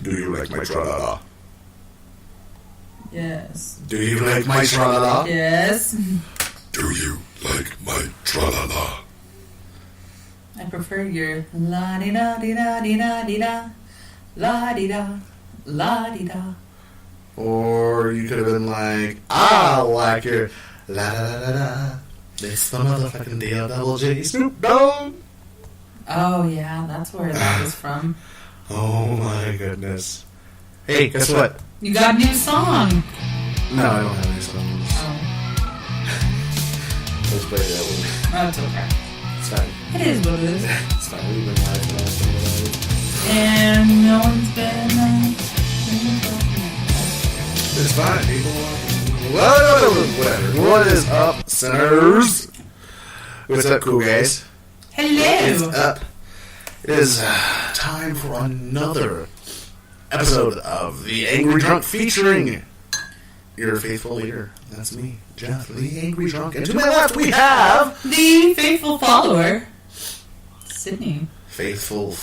Do you like my tra-la-la? Yes. Do you like my tra-la-la? Yes. Do you like my tra-la-la? I prefer your la-di-da-di-da-di-da-di-da, la-di-da, la-di-da. Or you could have been like, I like your la-da-da-da-da. It's the motherfucking D-O-double-G Snoop Dogg. Oh, yeah, that's where that was from. Oh my goodness. Hey, guess what? You got a new song. No, I don't have any songs. Oh, Let's play that one. it's okay. It's fine. It is what it is. It's fine. We've been live for the last 20 minutes. And no one's been... It's fine, people. Whatever. What is up, sinners? What's up, cool guys? Hello. What's up? It is time for another episode of The Angry Drunk featuring your faithful leader. That's me, Jeff, the Angry Drunk. And to my left, we have... The faithful follower, Sydney. Faithful.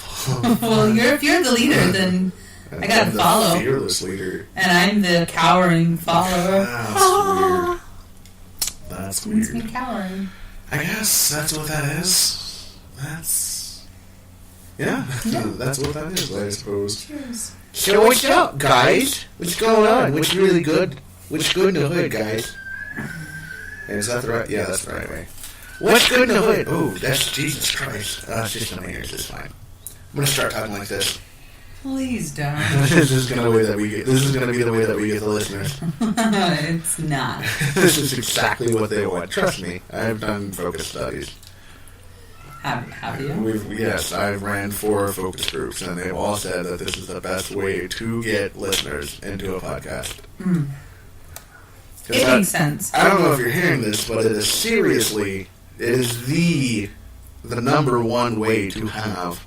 Well, if you're the leader, then I gotta follow. The fearless leader. And I'm the cowering follower. That's Makes weird. me cowering. I guess that's what that is. Yeah, that's what that is, I suppose. Cheers. So what's up, guys? What's going on? What's really good? What's good in the hood, guys? And is that the right? Yeah, that's the right way. What's good in the hood? Oh, that's Jesus Christ. It's just in my ears. It's fine. I'm gonna start talking like this. Please don't. This is gonna be the way that we get. This is gonna be the way that we get the listeners. It's not. This is exactly what they want. Trust me. I've done focus studies. Have you? Yes, I've ran 4 focus groups, and they've all said that this is the best way to get listeners into a podcast. Mm. It makes sense. I don't know if you're hearing this, but it is seriously, it is the number one way to have.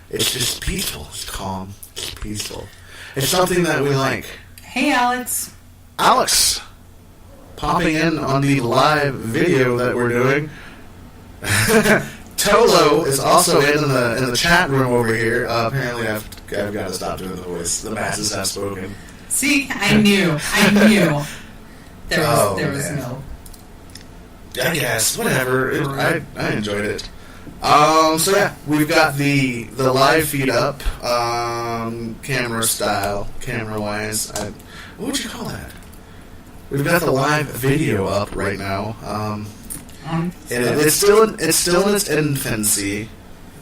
It's just peaceful. It's calm. It's peaceful. It's something that we like. Hey, Alex. Alex, popping in on the live video that we're doing. Tolo is also in the chat room over here. Apparently, I've got to stop doing the voice. The masses have spoken. See, I knew. There was no. I guess whatever. I enjoyed it. So yeah, we've got the live feed up, camera wise. What would you call that? We've got the live video up right now. And it's still in its infancy.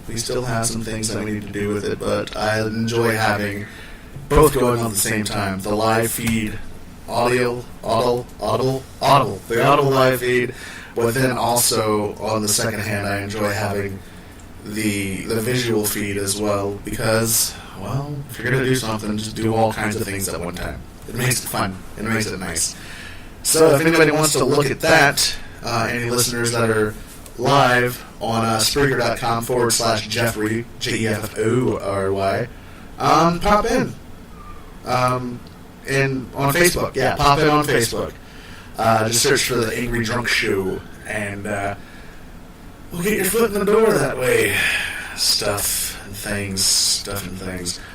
We still have some things that we need to do with it, but I enjoy having both going on at the same time. The live feed, the audio live feed, but then also on the second hand, I enjoy having the visual feed as well, because, well, if you're gonna do something, just do all kinds of things at one time. It makes it fun. It makes it nice. So if anybody wants to look at that, any listeners that are live on Spreaker.com/Jeffrey, Jeffory, pop in. And on Facebook, pop in on Facebook. Just search for the Angry Drunk Show, and we'll get your foot in the door that way. Stuff and things.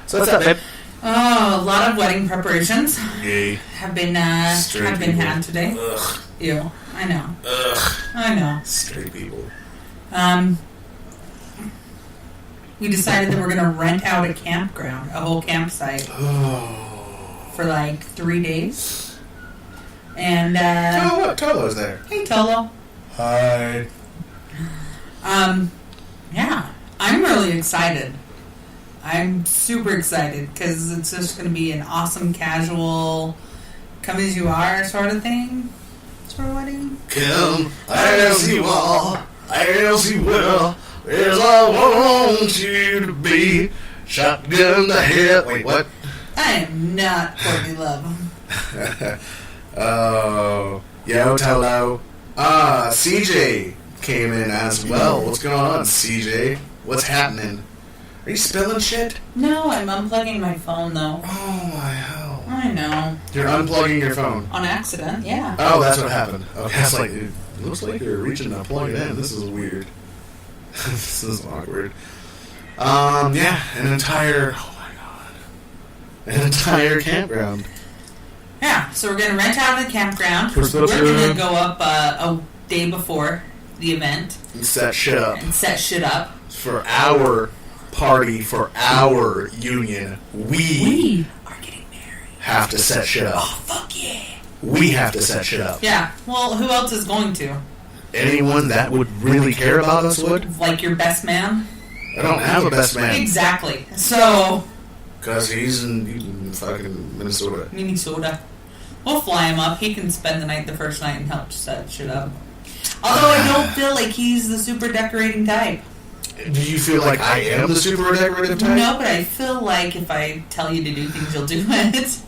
So what's up, babe? Oh, a lot of wedding preparations Yay. have been had today. Ugh. Ew, I know. Ugh. I know. Straight people. We decided that we're gonna rent out a campground, a whole campsite, for like 3 days. And Oh, what? Tolo's there. Hey, Tolo. Hi. Yeah, I'm really excited. I'm super excited because it's just going to be an awesome, casual, come as you are sort of thing. Sort of wedding. Come as you are, as you will, as I want you to be. Shotgun to hell. Wait, what? I am not Courtney Love. Oh, yo, Tolo. CJ came in as well. What's going on, CJ? What's happening? Are you spilling shit? No, I'm unplugging my phone though. Oh my hell. I know. You're unplugging your phone. On accident, yeah. Oh, that's what happened. Okay, it's like, it looks like you're reaching to plug it in. This is weird. This is awkward. Yeah, an entire, oh my god. an entire campground. Yeah, so we're going to rent out the campground. We're going to go up a day before the event. And set shit up. For our party, for our union. We are getting married. Have to set shit up. Oh, fuck yeah. We have to set shit up. Yeah, well, who else is going to? Anyone that would really care about us would. Like your best man? I don't have a best man. Exactly. So... Because he's in fucking Minnesota. We'll fly him up. He can spend the night the first night and help set shit up. Although I don't feel like he's the super decorating type. Do you feel like I am the super decorative type? No, but I feel like if I tell you to do things, you'll do it.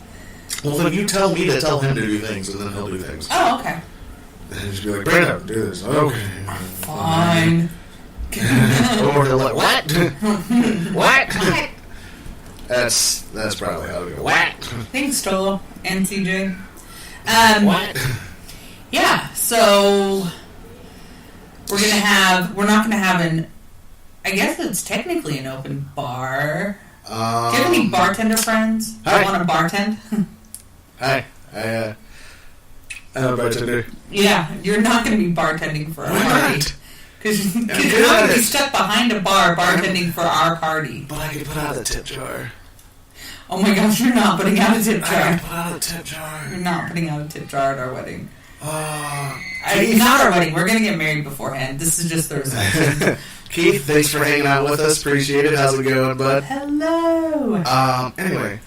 Well, then you tell me to tell him to do things, and then he'll do things. Oh, okay. And just be like, Brandon, do this. Okay. Fine. Or they're like, what? What? That's probably how we go. What? Thanks, Tolo and CJ. What? Yeah, so we're not gonna have I guess it's technically an open bar. Do you have any bartender friends that want to bartend? Hi. I'm a bartender. Yeah, you're not going to be bartending for our party. Because you're going to be stuck behind a bar bartending for our party. But I could put out a tip jar. Oh my gosh, you're not putting out a tip jar. I could put out a tip jar. You're not putting out a tip jar at our wedding. Keith, not our wedding. We're going to get married beforehand. This is just the reception. Keith, thanks for hanging out with us. Appreciate it. How's it going, bud? Hello. Anyway,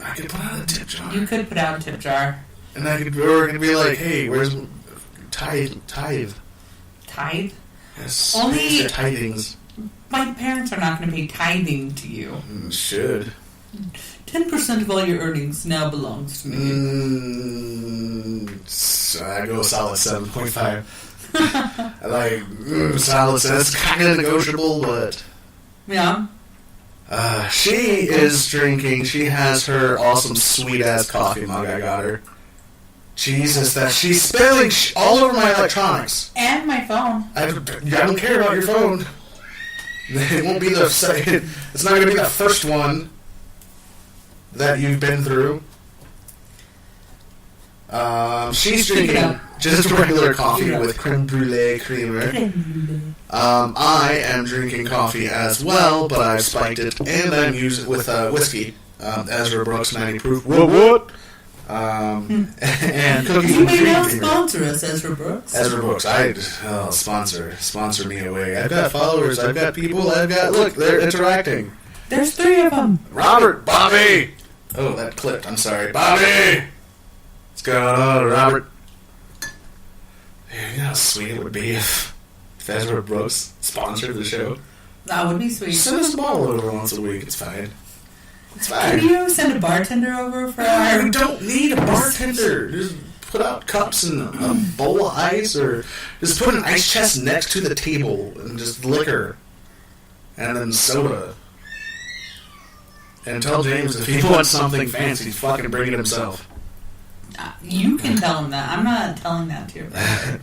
I could put out a tip jar. You could put out a tip jar. And we're gonna be like, hey, where's tithe? Tithe? Yes. Only tithings. My parents are not going to pay tithing to you. Should. 10% of all your earnings now belongs to me. So I go solid 7.5. I like solid. That's kind of negotiable, but yeah. She is drinking. She has her awesome sweet ass coffee mug I got her. Jesus, that she's spilling all over my electronics and my phone. I don't care about your phone. It won't be the second. It's not going to be the first one that you've been through. She's drinking just regular coffee with creme brulee creamer. I am drinking coffee as well, but I've spiked it and I'm using it with whiskey. Ezra Brooks 90 proof. What? And cookies you and may cream now creamer. sponsor us, Ezra Brooks. Ezra Brooks, sponsor me away. I've got followers, I've got people, look, they're interacting. There's 3 of them. Robert, Bobby. Oh, that clipped. I'm sorry, Bobby. What's going on, Robert? You know how sweet it would be if Ezra Brooks sponsored the show. That would be sweet. Send us a bottle over once a week. It's fine. It's fine. Can you send a bartender over for our... We don't need a bartender. Just put out cups and a bowl of ice, or just put an ice chest next to the table and just liquor. And then soda. And tell James if he wants something fancy, fucking bring it himself. You can tell him that. I'm not telling that to you.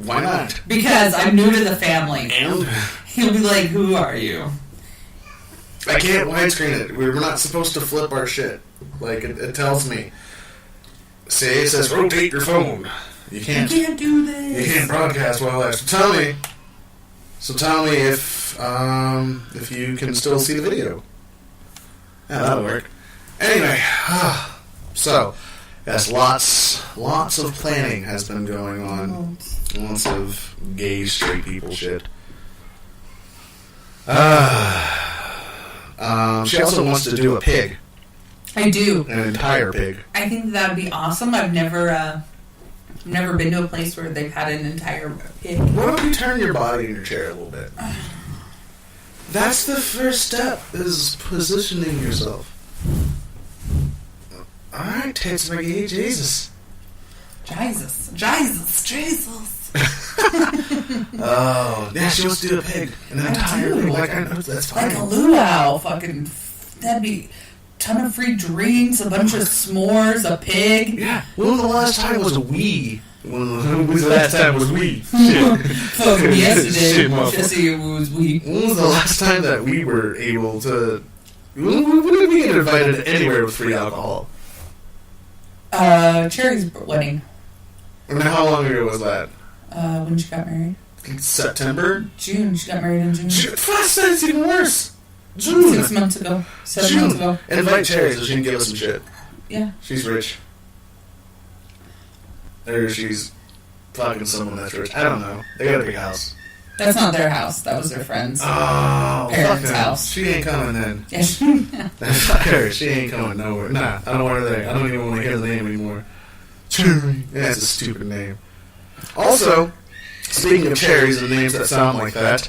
Why not? Because I'm new to the family. And? He'll be like, who are you? I can't widescreen it. We're not supposed to flip our shit. Like, it tells me. See, it says rotate your phone. You can't do this. You can't broadcast while live. So tell me if you can still see the video. Yeah, that'll work. Anyway, so yes, lots of planning has been going on. Lots of gay straight people shit. She also wants to do a pig. I do. An entire pig. I think that would be awesome. I've never been to a place where they've had an entire pig. Why don't you turn your body in your chair a little bit? That's the first step, is positioning yourself. Alright, Tits McGee, Jesus. Jesus. Oh, yeah, she wants to do a pig. An entire pig. Like, I know, that's fine. Like a luau. Fucking, that'd be a ton of free drinks, a bunch of s'mores, a pig. Yeah. When the last time was we? When was the last time was we? Shit. Yesterday. Jesse, it was we. When was the last time that we were able to When did we get invited anywhere with free alcohol? Cherry's wedding. And how long ago was that? When she got married. September? June. She got married in June. That's even worse. June. 6 months ago. 7 months ago. Invite Cherry so she can give us some shit. Yeah. She's rich. Or she's fucking someone that's rich. I don't know. They got a big house. That's not their house. That was their friend's parents' house. She ain't coming then. Yeah. Fuck her. She ain't coming nowhere. Nah, I don't want her there. I don't even want to hear the name anymore. Cherry. That's a stupid name. Also, speaking of cherries and names that sound like that,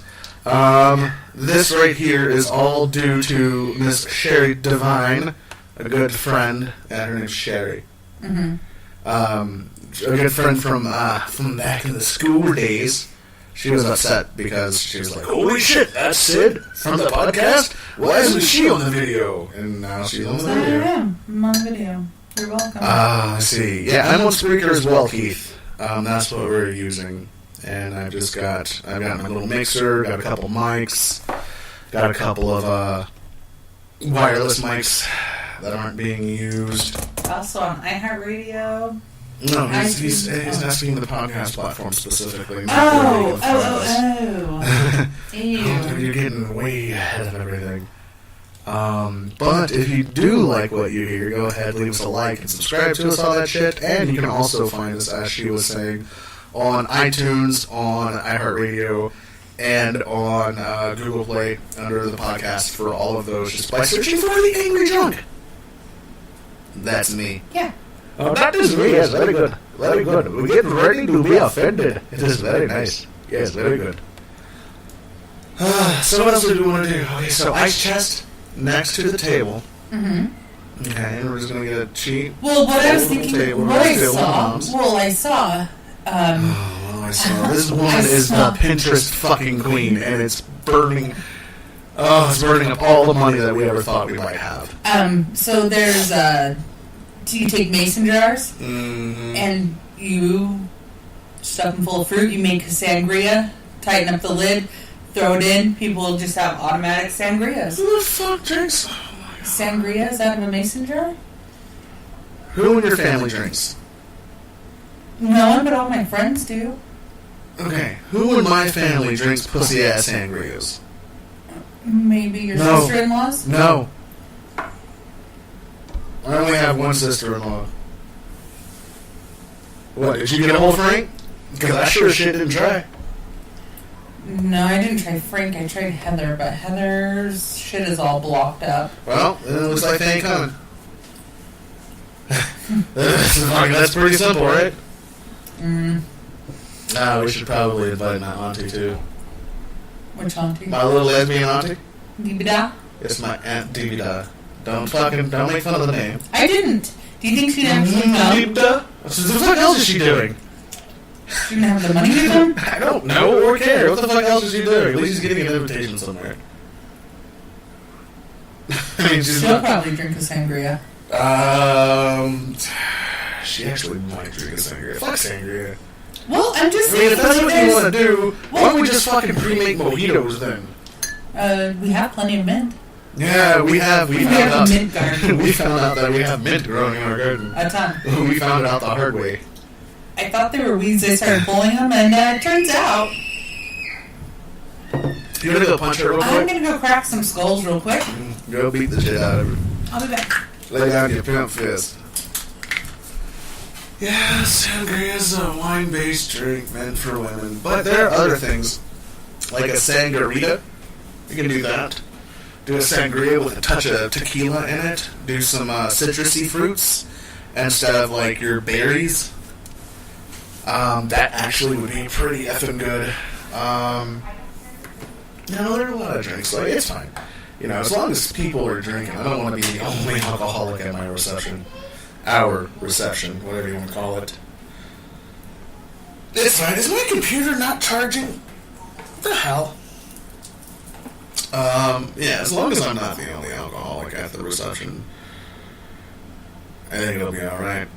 this right here is all due to Miss Sherry Devine, a good friend, and her name's Sherry. Mm-hmm. A good friend from back in the school days. She was upset because she was like, "Holy shit, that's Sid from the podcast? Why isn't she on the video?" And now she's on the video. I am. I'm on the video. You're welcome. I see. Yeah, I'm on Spreaker as well, Keith. That's what we're using. And I've got my little mixer, got a couple mics, got a couple of wireless mics that aren't being used. Also on iHeartRadio. No, he's asking the podcast platform specifically. Oh. Ew. You're getting way ahead of everything. But if you do like what you hear, go ahead, leave us a like and subscribe to us, all that shit. And you can also find us, as she was saying, on iTunes, on iHeartRadio, and on Google Play under the podcast for all of those, just by searching for The Angry Drunk. That's me. Yeah. Oh, that is me. Yes, very good. Very good. We get ready to be offended. It is very nice. Yes, very good. So what else do we want to do? Okay, so ice chest next to the table. Mm-hmm. Okay, and we're just going to get a cheap. Well, what I was thinking, I saw. This woman is the Pinterest fucking queen, and it's burning. Oh, it's burning up all the money that we ever thought we might have. So there's do you take mason jars and you stuff them full of fruit? You make a sangria, tighten up the lid, throw it in. People just have automatic sangrias. Who the fuck drinks sangrias out of a mason jar? Who in your family drinks? No one, but all my friends do. Okay, who in my family drinks pussy ass sangrias? Maybe your sister-in-laws? No. I only have one sister-in-law. What, did you get a hold of Frank? Because I sure as shit didn't try. No, I didn't try Frank. I tried Heather, but Heather's shit is all blocked up. Well, it looks like they ain't coming. That's pretty simple, right? We should probably invite my auntie, too. Which auntie? My little lesbian auntie? Dibida? It's my Aunt Dibida. Don't make fun of the name. I didn't. Do you think she'd actually come? Dibida? What the fuck else is she doing? She didn't have the money to come? I don't know or care. What the fuck else is she doing? At least she's getting an invitation somewhere. I mean, she'll probably drink a sangria. She actually might drink a sangria. Fuck sangria. Well, I'm just saying. If that's what you want to do, why don't we just fucking pre-make mojitos then? We have plenty of mint. Yeah, we have. We found a mint garden. We found out that we have mint growing in our garden. A ton. We found it out the hard way. I thought they were weeds. I started pulling them, and it turns out. You gonna go punch her real quick? I'm gonna go crack some skulls real quick. Go beat the shit out of her. I'll be back. Lay down your pimp fist. Yeah, sangria is a wine-based drink meant for women. But there are other things, like a sangarita. You can do that. Do a sangria with a touch of tequila in it. Do some citrusy fruits instead of like your berries. That actually would be pretty effing good. There are a lot of drinks, so it's fine. As long as people are drinking, I don't want to be the only alcoholic at my reception. Our reception, whatever you want to call it. It's fine. Is my computer not charging? What the hell? Yeah, as long as I'm not the only alcoholic at the reception, I think it'll be alright.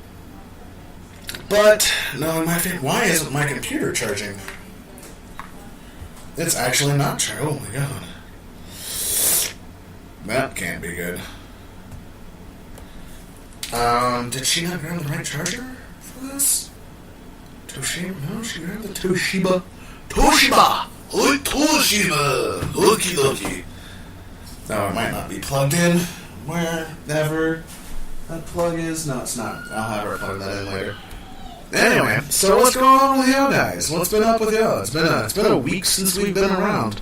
But, no, why isn't my computer charging? It's actually not charging. Oh my god. That can't be good. Did she not grab the right charger for this? Toshiba? No, she grabbed the Toshiba. Toshiba! Oi, Toshiba! Looky, looky. Now, it might not be plugged in wherever that plug is. No, it's not. I'll have her plug that in later. Anyway, so what's going on with y'all guys? What's been up with y'all? It's been a week since we've been around.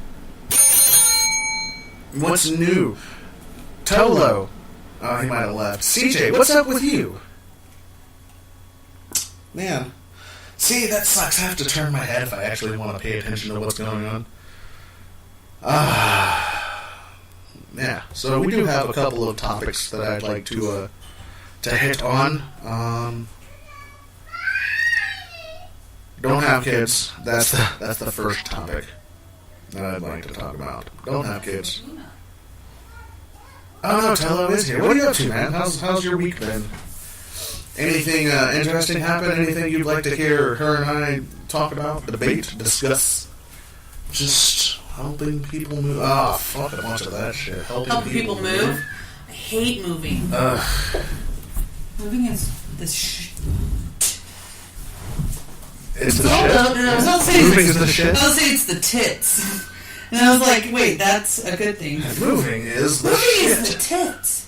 What's new? Tolo. Oh, he might have left. CJ, what's up with you? Man. See, that sucks. I have to turn my head if I actually want to pay attention to what's going on. Yeah, so we do have a couple of topics that I'd like to hit on. Don't have kids. That's the first topic that I'd like to talk about. Don't have kids. Oh no, Tello is here. What are you up to, man? How's your week been? Anything interesting happen? Anything you'd like to hear her and I talk about, debate, discuss? Just helping people move. Oh, fuck a bunch of that shit. Helping people move? I hate moving. Moving is this shit. It's the shit? I was about to say moving is the shit? I was going to say it's the tits. And I was like, wait, that's a good thing. Moving is the moving shit. Moving is the tits.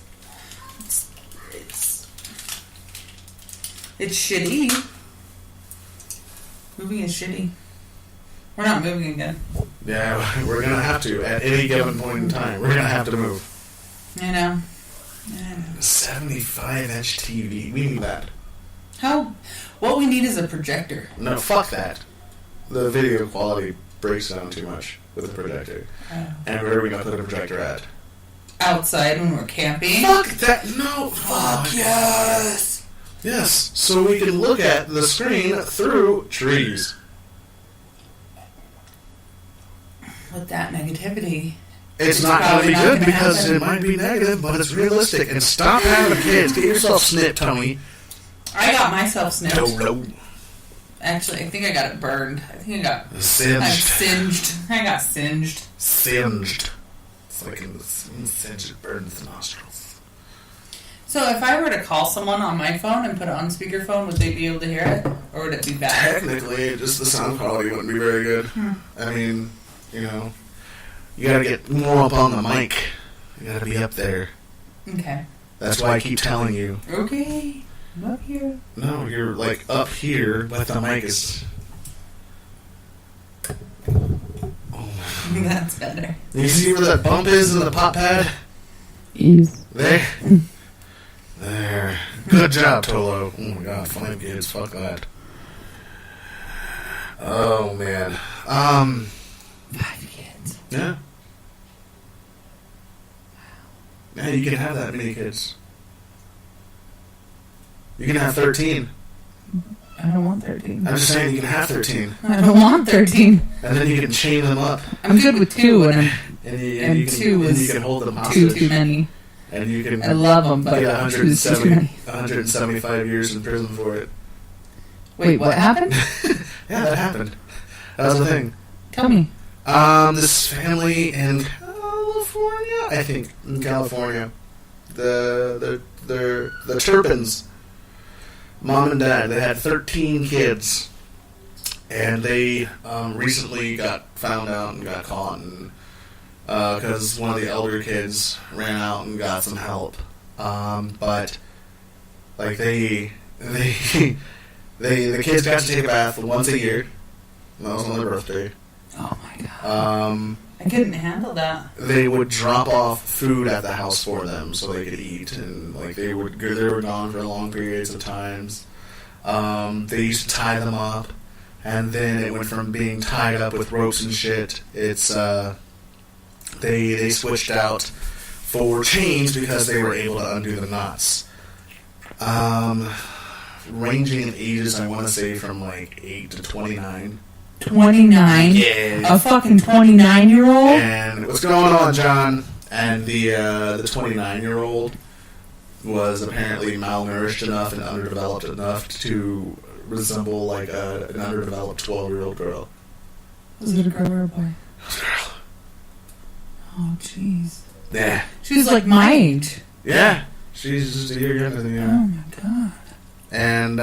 It's shitty. Moving is shitty. We're not moving again. Yeah, we're going to have to. At any given point in time, we're going to have to move. I know. 75-inch TV. We need that. What we need is a projector. No, fuck that. The video quality breaks down too much with the projector. Oh. And where are we going to put a projector at? Outside when we're camping? Fuck that. No. Fuck yes. Yes, so we can look at the screen through trees. With that negativity. It's not going to be good because it might be negative, but it's realistic. And stop having kids. Get yourself snipped, Tony. I got myself snipped. No. Actually, I think I got it burned. I think I got singed. I got singed. Singed. It's like in the singed, it burns the nostrils. So if I were to call someone on my phone and put it on speakerphone, would they be able to hear it? Or would it be bad? Technically, just the sound quality wouldn't be very good. I mean, you gotta get more up on the mic. You gotta be up there. Okay. That's why I keep telling you. Okay. I'm up here. No, you're like up here, but the mic is... Oh my God. That's better. You see where that bump is in the pop pad? Ease. There. Good job, Tolo. Oh my God, 5 kids. Fuck that. Oh man. 5 kids. Yeah. Yeah, you can have that many kids. You can have 13. I don't want 13. I'm just saying you can have 13. I don't want 13. And then you can chain them up. I'm good with 2, and you can hold them hostage. 2 too many. And you can I love them, but get 2 too many. 175 years in prison for it. Wait, what happened? Yeah, that happened. That was the thing. Tell me. This family in California, I think, in California, the Turpins, mom and dad, they had 13 kids, and they recently got found out and got caught, and because one of the elder kids ran out and got some help, but like the kids got to take a bath once a year. That was on their birthday. Oh my God. I couldn't handle that. They would drop off food at the house for them so they could eat, and like they were gone for long periods of times. They used to tie them up, and then it went from being tied up with ropes and shit. It's they switched out for chains because they were able to undo the knots. Ranging in ages, I want to say from like 8 to 29. 29? Yeah. A fucking 29-year-old? And what's going on, John? And the 29-year-old was apparently malnourished enough and underdeveloped enough to resemble like an underdeveloped 12-year-old girl. Was it a girl or a boy? It was a girl. Oh, jeez. Yeah. She's like my age. Yeah. She's just a year younger than you. Oh my god. And,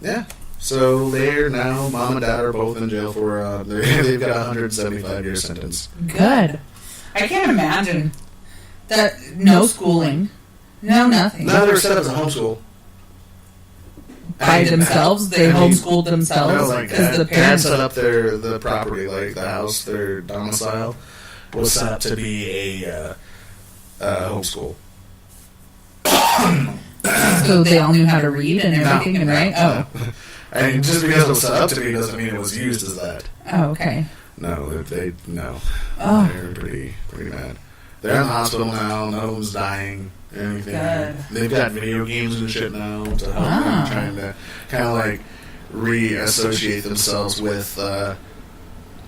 yeah. So they're now, mom and dad are both in jail for, they've got a 175-year sentence. Good. I can't imagine that. No schooling. No nothing. No, they're set up as a homeschool. By themselves? They homeschooled themselves? No, like Because the dad parents set up the property, like the house, their domicile, was set up to be a homeschool. So they all knew how to read and everything and write? Oh. I mean, just because it was set up to be doesn't mean it was used as that. Oh, okay. No, no. Oh. They're pretty mad. They're in the hospital now. No one's dying or anything. Good. They've got video games and shit now to help them trying to kind of like reassociate themselves with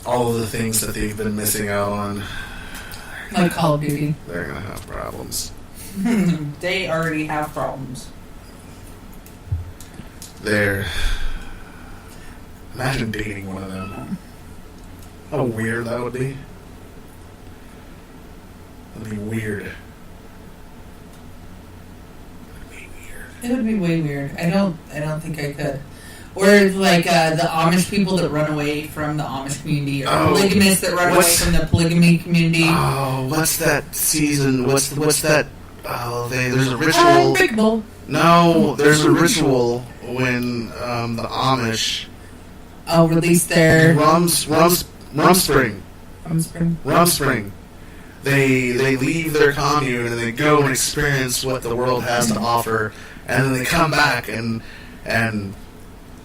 all of the things that they've been missing out on. Like Call of Duty. They're gonna have problems. They already have problems. Imagine dating one of them. How weird that would be. That'd be weird. It would be way weird. I don't think I could. Or like the Amish people that run away from the Amish community, or polygamists that run away from the polygamy community. Oh, what's that season? What's that? Oh, there's a ritual. Big Bull. No, there's a ritual when the Amish release their Rumspring. Rumspring. They leave their commune and they go and experience what the world has to offer, and then they come back and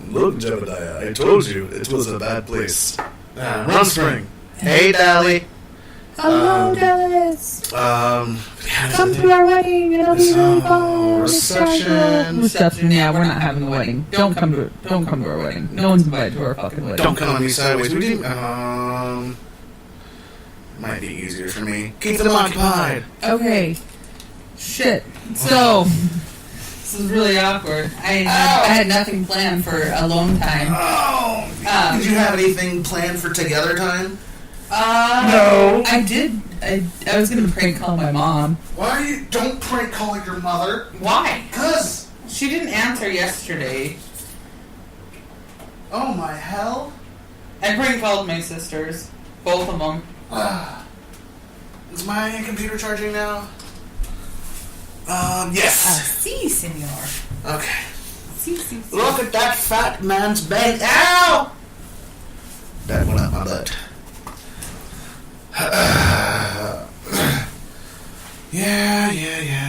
look, Jebediah, I told you it was a bad place. Rumspring. Hey, Dally. Hello, Dallas. Come to our wedding. It'll be really fun. Reception. Yeah, we're not having a wedding. Don't come to our wedding. No one's invited to our fucking wedding. Don't come on me sideways. We didn't. Might be easier for me. Keep them occupied. Okay. Shit. So this is really awkward. I had nothing planned for alone time. Oh. Did you have anything planned for together time? No. I did. I was gonna prank call my mom. Why don't prank call your mother? Why? 'Cause she didn't answer yesterday. Oh my hell! I prank called my sisters, both of them. Is my computer charging now? Yes. Si, senor. Okay. Si. Look at that fat man's belly. Ow! That went up my butt. Yeah,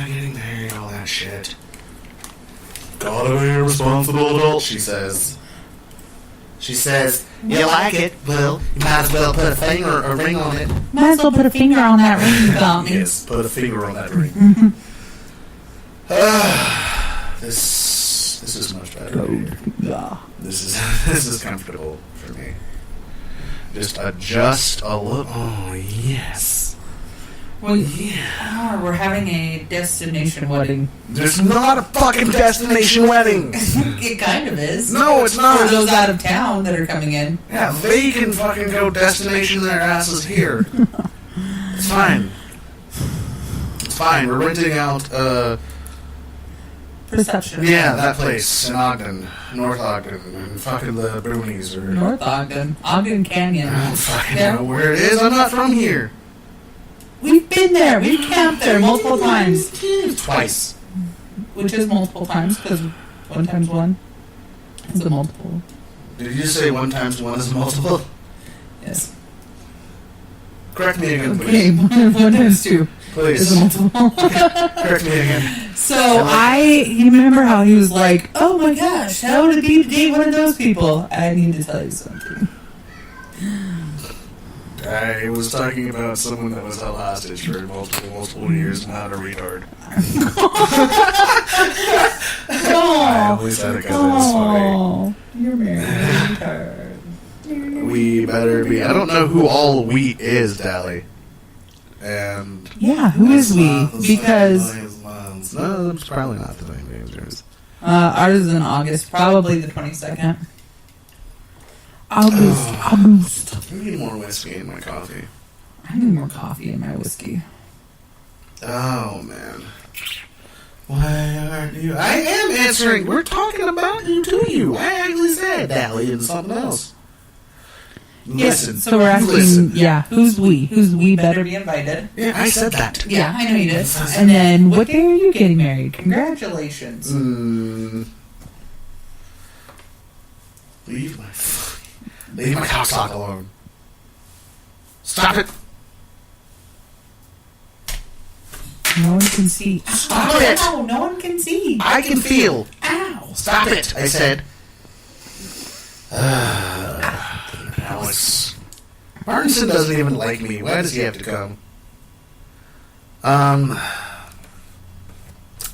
getting married, all that shit. Gotta be a responsible adult, she says. She says, you like it? Well, you might as well put a ring on it. Might as well put a finger on that ring you got me. Yes, put a finger on that ring. This is much better. Yeah. This is comfortable for me. Just adjust a little. Oh, yes. Well, yeah. We're having a destination wedding. There's not a fucking destination wedding. It kind of is. No, it's not. For those out of town that are coming in. Yeah, they can fucking go destination their asses here. It's fine. It's fine. We're renting out, Perception. yeah, that place in Ogden. North Ogden. And fucking the boonies. Or North Ogden. Ogden Canyon. I don't fucking know where it is. I'm not from here. We've been there. We've camped there multiple times. Twice. Which is multiple times, because 1 times 1 is a multiple. Did you just say 1 times 1 is a multiple? Yes. Correct me again, Okay, please. 1 times 2 Please. is a multiple. Correct me again. So you remember how he was like, oh my gosh, how would it be to date one of those people? I need to tell you something. I was talking about someone that was held hostage for multiple years, not a retard. I only said it because it was funny. You're married, retard. We better be. I don't know who all we is, Dally. And Yeah, who is we? Because no, it's probably not the same name as yours. ours is in August, probably the 22nd. August. I need more whiskey in my coffee. I need more coffee in my whiskey. Oh, man. Why aren't you? I am answering. We're talking about you to you. I actually said Dally and something else. Listen. So we're asking, who's we? Who's we better be invited? Yeah, I said that. Yeah, I know you did. And then, what day are you getting married? Congratulations. Leave my cocksock alone. Stop it. No one can see. Stop it. Ow, no one can see. I can feel. Ow. Stop it, I said. Alex. Barnson doesn't even like me. Why does he have to come?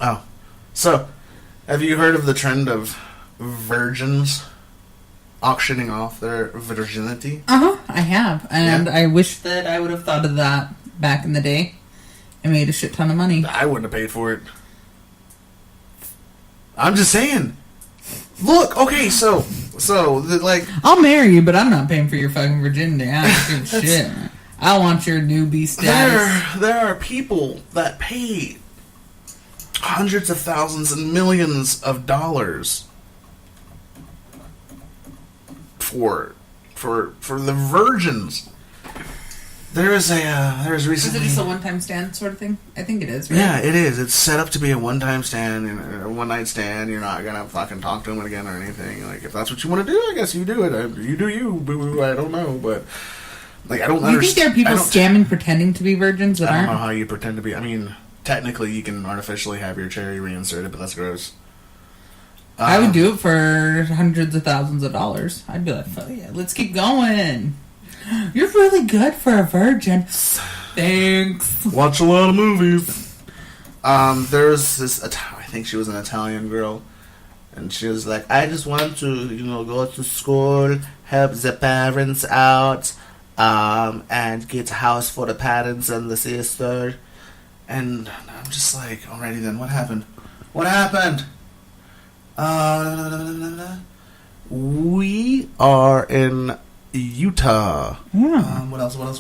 Oh. So, have you heard of the trend of virgins auctioning off their virginity? I have. And I wish that I would have thought of that back in the day. I made a shit ton of money. I wouldn't have paid for it. I'm just saying. Look, okay, like... I'll marry you, but I'm not paying for your fucking virginity. I don't give a shit. I want your newbie status. There are people that pay hundreds of thousands and millions of dollars for the virgins. There's recently... Is it just a one-time stand sort of thing? I think it is, right? Yeah, it is. It's set up to be a one-time stand, a one-night stand. You're not gonna fucking talk to them again or anything. Like, if that's what you want to do, I guess you do it. You do you, boo. I don't know, but like, I don't understand. You think there are people scamming, pretending to be virgins that aren't? I don't know how you pretend to be. I mean, technically, you can artificially have your cherry reinserted, but that's gross. I would do it for hundreds of thousands of dollars. I'd be like, fuck yeah, let's keep going. You're really good for a virgin. Thanks. Watch a lot of movies. There's this, I think she was an Italian girl, and she was like, I just want to, go to school, help the parents out, and get a house for the parents and the sister. And I'm just like, alrighty then, what happened? What happened? We are in Utah. Yeah. What else? Okay,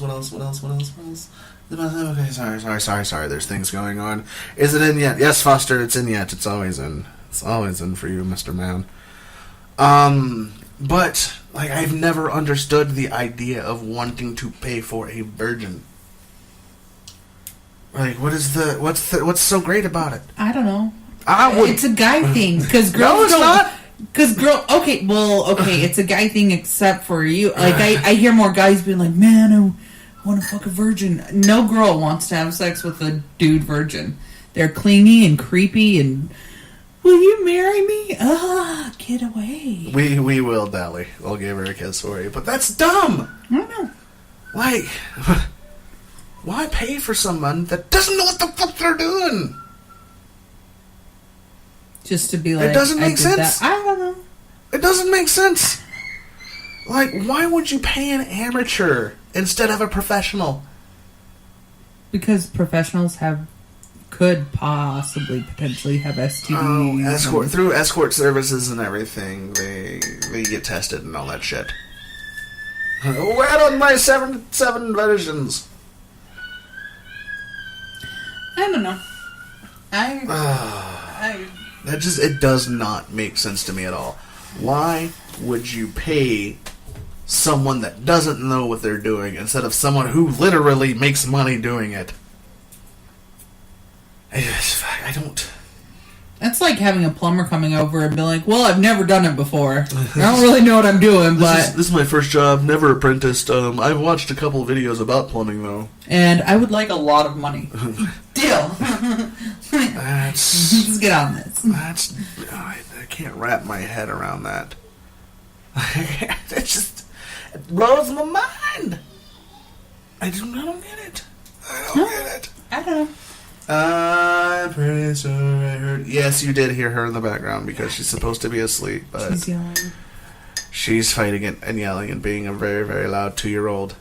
sorry. There's things going on. Is it in yet? Yes, Foster, it's in yet. It's always in. It's always in for you, Mr. Man. But, like, I've never understood the idea of wanting to pay for a virgin. Like, what's so great about it? I don't know. I would. It's a guy thing, because girls No, it's don't. not. Because it's a guy thing except for you. Like, I hear more guys being like, man, I want to fuck a virgin. No girl wants to have sex with a dude virgin. They're clingy and creepy and, will you marry me? Get away. We will, Dally. We'll give her a kiss for you. But that's dumb! I don't know. Like, why pay for someone that doesn't know what the fuck they're doing? Just to be like, it doesn't make sense. That. I don't know. It doesn't make sense. Like, why would you pay an amateur instead of a professional? Because professionals could potentially have STDs. Through escort services and everything, they get tested and all that shit. Where on my seven versions? I don't know. It does not make sense to me at all. Why would you pay someone that doesn't know what they're doing instead of someone who literally makes money doing it? I don't... That's like having a plumber coming over and be like, well, I've never done it before. I don't really know what I'm doing, but... This is my first job, never apprenticed. I've watched a couple of videos about plumbing, though. And I would like a lot of money. Deal. Let's get on this. I can't wrap my head around that. It blows my mind. I don't get it. I don't get it. I don't know. I'm pretty sure I heard... Yes, you did hear her in the background because she's supposed to be asleep, but... She's yelling. She's fighting it and yelling and being a very, very loud 2-year-old.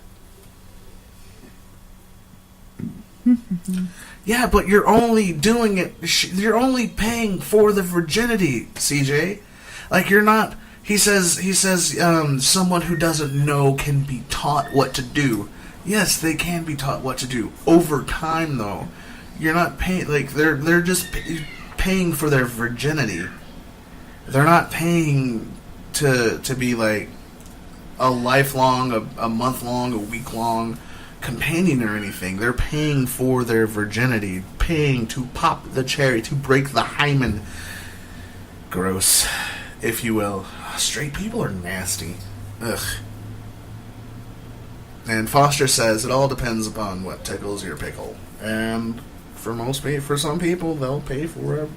Yeah, but you're only doing it... You're only paying for the virginity, CJ. Like, you're not... He says, someone who doesn't know can be taught what to do. Yes, they can be taught what to do. Over time, though. You're not paying, like, they're just paying for their virginity. They're not paying to be, like, a lifelong, a month-long, a week-long companion or anything. They're paying for their virginity, paying to pop the cherry, to break the hymen. Gross, if you will. Straight people are nasty. Ugh. And Foster says it all depends upon what tickles your pickle. And for some people, they'll pay for it.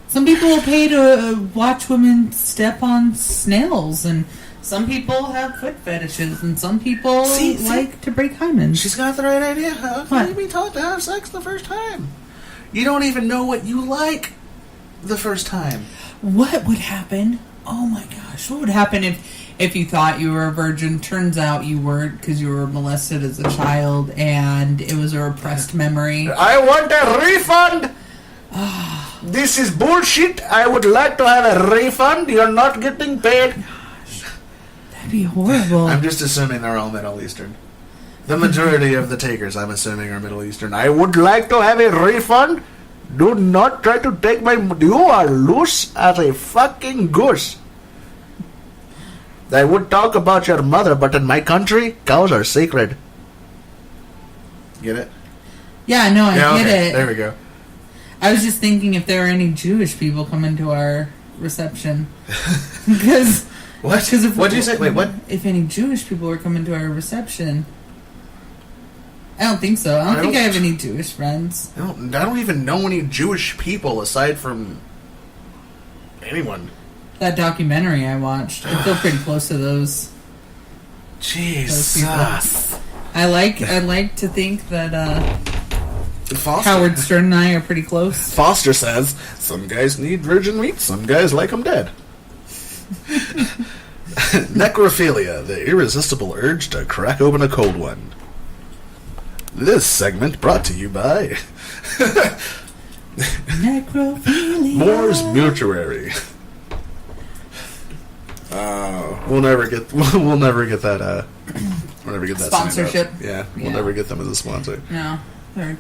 Some people will pay to watch women step on snails, and some people have foot fetishes, and some people like to break hymens. She's got the right idea. How can you be taught to have sex the first time? You don't even know what you like the first time. What would happen? Oh my gosh, what would happen if you thought you were a virgin, turns out you weren't because you were molested as a child and it was a repressed memory? I want a refund! This is bullshit. I would like to have a refund. You're not getting paid. Gosh, that'd be horrible. I'm just assuming they're all Middle Eastern. The majority of the takers, I'm assuming, are Middle Eastern. I would like to have a refund. Do not try to take my... You are loose as a fucking goose. I would talk about your mother, but in my country, cows are sacred. Get it? Yeah, no, I get it. There we go. I was just thinking if there were any Jewish people coming to our reception. Because... What? What did you say? Wait, what? If any Jewish people were coming to our reception... I don't think so. I don't think I have any Jewish friends. I don't even know any Jewish people aside from anyone. That documentary I watched, I feel pretty close to those. Jesus. I like to think that Foster. Howard Stern and I are pretty close. Foster says some guys need virgin meat, some guys like them dead. Necrophilia, the irresistible urge to crack open a cold one. This segment brought to you by Necrophilia. Moore's Mutuary. We'll never get that. We'll never get that sponsorship. Yeah, we'll never get them as a sponsor. No, they're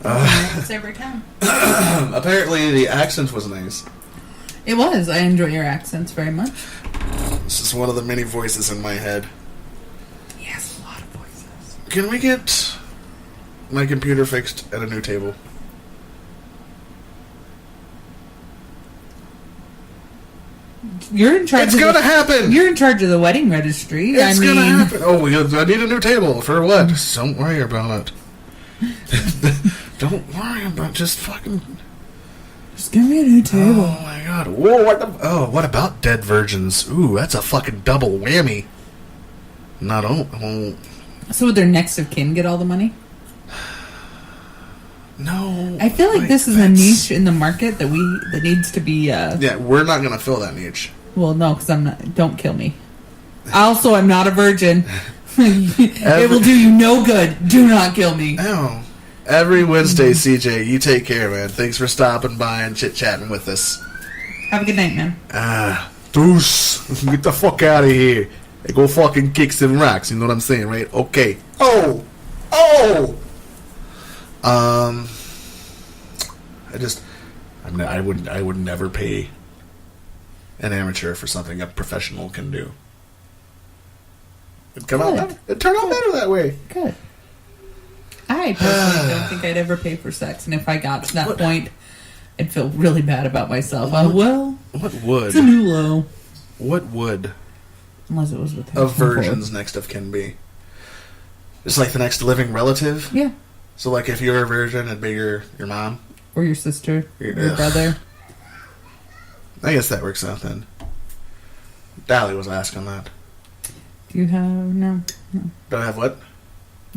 it's every time. Apparently, the accent was nice. It was. I enjoy your accents very much. This is one of the many voices in my head. He has a lot of voices. Can we get my computer fixed at a new table? You're in charge. It's gonna happen. You're in charge of the wedding registry. It's gonna happen. Oh, I need a new table for what? Don't worry about it. Don't worry about just fucking. Just give me a new table. Oh my god. Whoa, what about dead virgins? Ooh, that's a fucking double whammy. So would their next of kin get all the money? No. I feel like this is a niche in the market that needs to be. Yeah, we're not gonna fill that niche. Well, no, because I'm not. Don't kill me. Also, I'm not a virgin. It will do you no good. Do not kill me. Oh. Every Wednesday, CJ, you take care, man. Thanks for stopping by and chit-chatting with us. Have a good night, man. Deuce. Get the fuck out of here. Hey, go fucking kick some rocks, you know what I'm saying, right? Okay. Oh! I would never pay an amateur for something a professional can do. It'd turn out better that way. Good. I personally don't think I'd ever pay for sex, and if I got to that point, I'd feel really bad about myself. What would? It's a new low. What would? Unless it was with a virgin's next of kin be? It's like the next living relative? Yeah. So, like, if you're a virgin, it'd be your mom? Or your sister. Or your brother. I guess that works out then. Dally was asking that. Do you have... No. Do I have what?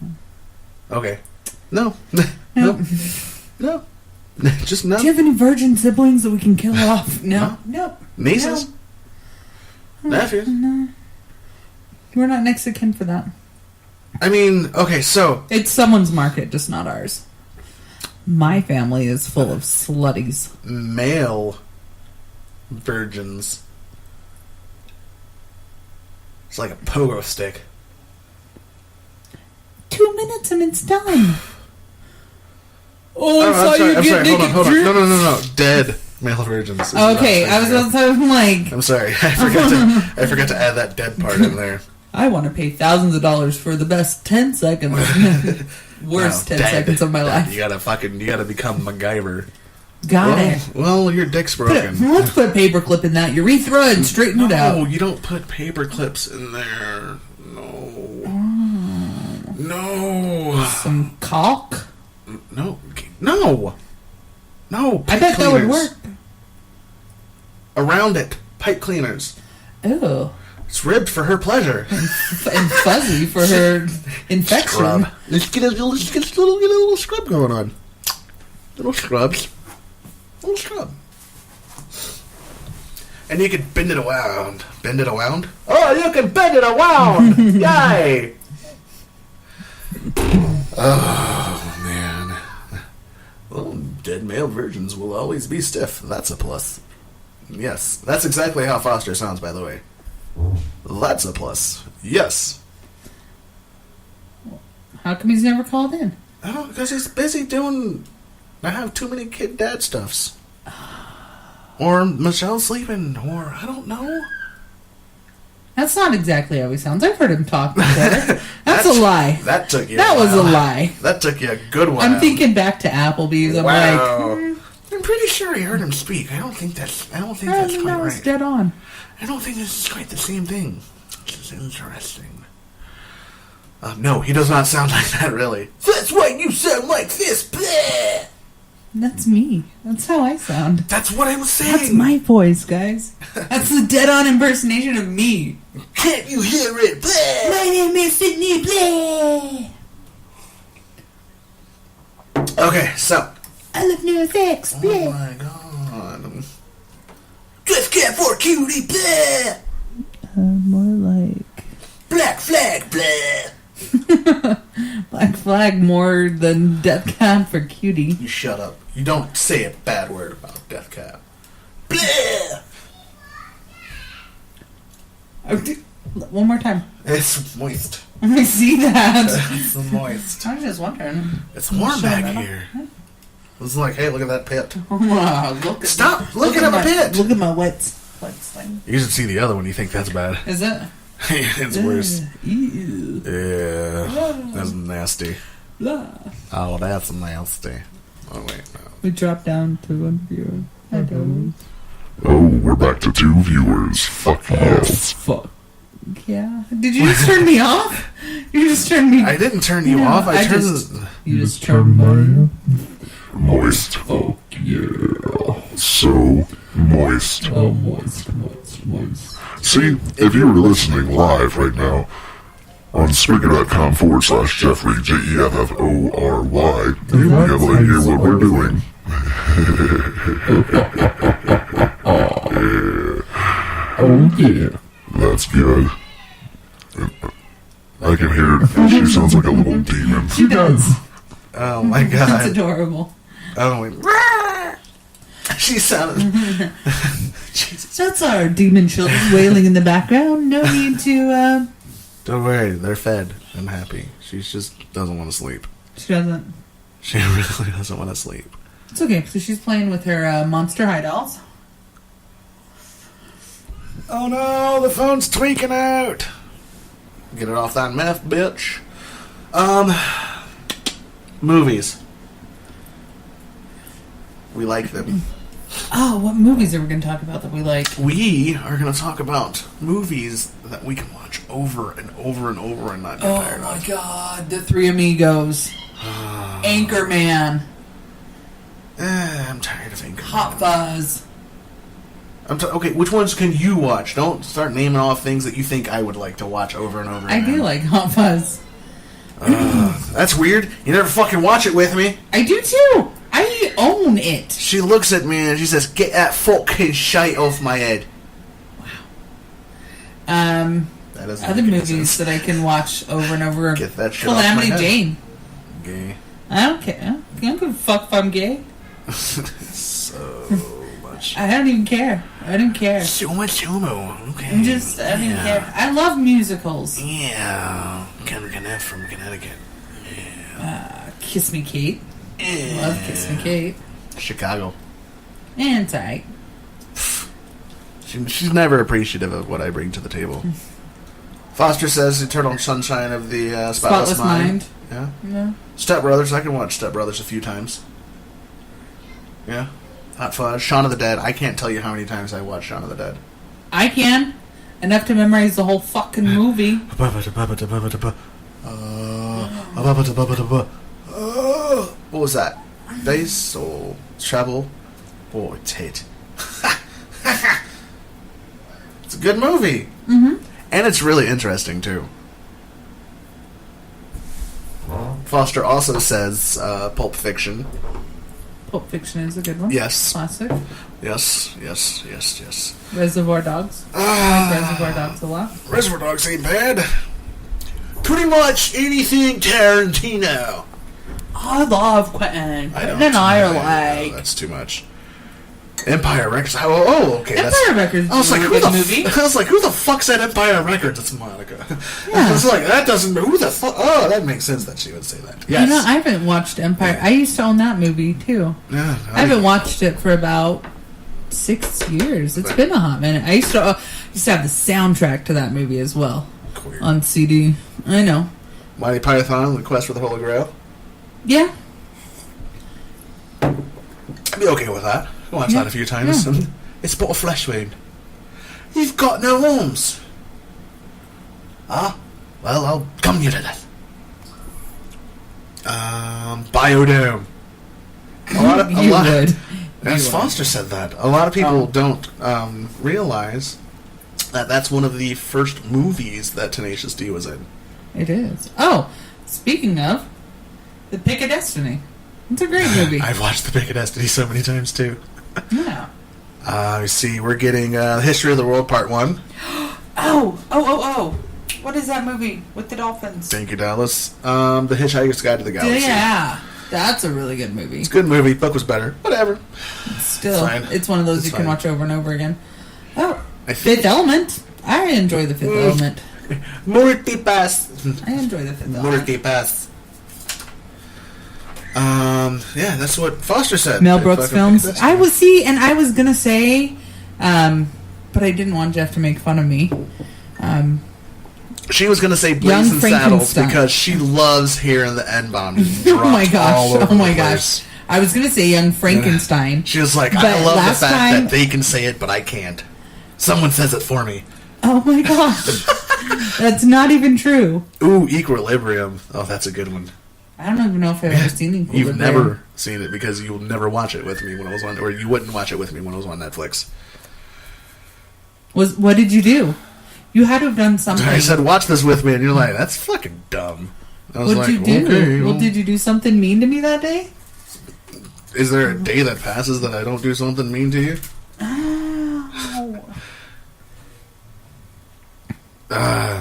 No. Okay. No. No. No. Just no. Do you have any virgin siblings that we can kill off? No. Nieces? No. Nephews? No. We're not next of kin for that. I mean, okay, so... It's someone's market, just not ours. My family is full of slutties. Male virgins. It's like a pogo stick. 2 minutes and it's done. Oh, I saw you get naked. Hold on. No. Dead male virgins. Okay, I was like... I'm sorry. I forgot to add that dead part in there. I want to pay thousands of dollars for the best 10 seconds. Worst 10 seconds of my life. You gotta become MacGyver. Got it. Well, your dick's broken. Let's put a paperclip in that urethra and straighten it out. No, you don't put paper clips in there. No. Some caulk? No. I bet that would work. Around it. Pipe cleaners. Ew. It's ribbed for her pleasure. And fuzzy for her infection. Scrub. Let's get a little scrub going on. Little scrubs. And you can bend it around. Bend it around? Oh, you can bend it around! Yay! Oh, man. Well, dead male virgins will always be stiff. That's a plus. Yes, that's exactly how Foster sounds, by the way. That's a plus. Yes. How come he's never called in? Oh, because he's busy doing... I have too many kid dad stuffs. Or Michelle's sleeping, or I don't know. That's not exactly how he sounds. I've heard him talk before. That's a lie. That took you That was a lie. That took you a good one. I'm thinking back to Applebee's. I'm like... I'm pretty sure I heard him speak. I don't think that's quite right. It's dead on. I don't think this is quite the same thing. This is interesting. No, he does not sound like that, really. That's why you sound like this. Bleh! That's me. That's how I sound. That's what I was saying. That's my voice, guys. That's the dead-on impersonation of me. Can't you hear it? Bleh! My name is Sydney. Bleh! Okay, so. I love no sex. Bleh. Oh my god. Just cat for cutie. Bleh! More like... Black flag. Bleh! Black flag more than death cab for cutie. You shut up. You don't say a bad word about death cab. Bleh! One more time. It's moist. I see that. It's moist. I was just wondering. It's warm back here. It's like, hey, look at that pit. Wow, Stop looking at my pit. Look at my wet thing. You should see the other one. You think that's bad. Is it? It's worse. Ew. Yeah. That's nasty. Blah. Oh, that's nasty. Oh, wait, no. We dropped down to one viewer. Oh, we're back to 2 viewers. Fuck yes. Fuck. Yeah. Did you just turn me off? You just turned me... I didn't turn you off. You just turned me... Moist. Oh, yeah. So moist. Oh, moist. See, if you were listening live right now on Spreaker.com/Jeffrey, JEFFORY, you'd be able to hear what we're doing. Oh, yeah. That's good. I can hear it. She sounds like a little demon. She does. Oh my god. That's adorable. Oh, wait. She sounded... Jesus. That's our demon children wailing in the background. No need to, Don't worry, they're fed and happy. She just doesn't want to sleep. She doesn't. She really doesn't want to sleep. It's okay, so she's playing with her Monster High dolls. Oh no, the phone's tweaking out. Get it off that meth, bitch. Movies. We like them. Oh, what movies are we going to talk about that we like? We are going to talk about movies that we can watch over and over and over and not get tired of. Oh my god, The Three Amigos. Anchorman. I'm tired of Anchorman. Hot Fuzz. Okay, which ones can you watch? Don't start naming off things that you think I would like to watch over and over again. I do like Hot Fuzz. That's weird. You never fucking watch it with me. I do too. I own it. She looks at me and she says, "Get that fucking shite off my head." Wow. That doesn't Other make any movies sense. that I can watch over and over. Get that shit Calamity off my head. Jane. Gay. I don't care. I don't give a fuck if I'm gay. So much. I don't even care. I don't care. So much homo. Okay. I don't even care. I love musicals. Yeah. Kendrick and F from Connecticut. Yeah. Kiss Me Kate. Love Kiss Me Kate. Chicago. And tight. She's never appreciative of what I bring to the table. Foster says Eternal Sunshine of the Spotless Mind. Yeah. Yeah. Step Brothers. I can watch Step Brothers a few times. Yeah. Hot Fuzz. Shaun of the Dead. I can't tell you how many times I watched Shaun of the Dead. I can. Enough to memorize the whole fucking movie. What was that? Bass or treble? Oh, it's hit. It's a good movie. Mm-hmm. And it's really interesting, too. Foster also says Pulp Fiction. Pulp Fiction is a good one. Yes. Classic. Yes. Reservoir Dogs. I like Reservoir Dogs a lot. Reservoir Dogs ain't bad. Pretty much anything Tarantino. I love Quentin. I don't. And I are No, like... that's too much. Empire Records. Oh, okay. Empire Records I was like, is a who good the movie. I was like, who the fuck said Empire Records? It's Monica. Yeah. I was like, that doesn't. Who the fuck? Oh, that makes sense that she would say that. Yes. You know, I haven't watched Empire. I used to own that movie, too. Yeah, I haven't watched it for about 6 years. It's been a hot minute. I used to have the soundtrack to that movie as well. Queer. On CD. I know. Mighty Python: The Quest for the Holy Grail. Yeah. I'd be okay with that. I watched that a few times. Yeah. It's but a flesh wound. You've got no arms. Ah, well, I'll come you to death. Biodome. You would. As Foster said that. A lot of people don't realize that that's one of the first movies that Tenacious D was in. It is. Oh, speaking of, The Pick of Destiny. It's a great movie. I've watched The Pick of Destiny so many times, too. Yeah. Let's see, we're getting History of the World Part 1. Oh. What is that movie with the dolphins? Thank you, Dallas. The Hitchhiker's Guide to the Galaxy. Yeah. That's a really good movie. It's a good movie. Book was better. Whatever. Still, Fine. it's one of those It's you can fine. watch over and over again. Oh, I think- Fifth Element. I enjoy The Fifth Element. Multipass. I enjoy The Fifth Element. Multipass. Yeah, that's what Foster said. Mel They Brooks fucking films. picked this I one. was and I was gonna say, but I didn't want Jeff to make fun of me. She was going to say Young Blazing Saddles Frankenstein. because she loves hearing the N-bomb. Oh my gosh! I was gonna say Young Frankenstein. She was like, I But love the last fact time- that they can say it, but I can't. Someone says it for me. Oh my gosh, that's not even true. Ooh, Equilibrium. Oh, that's a good one. I don't even know if I've ever seen Equilibrium. You've never seen it because you'll never watch it with me when I was on, or you wouldn't watch it with me when I was on Netflix. What did you do? You had to have done something. I said, watch this with me, and you're like, that's fucking dumb. I was What like, did you do? okay, Well, did you do something mean to me that day? Is there a day that passes that I don't do something mean to you?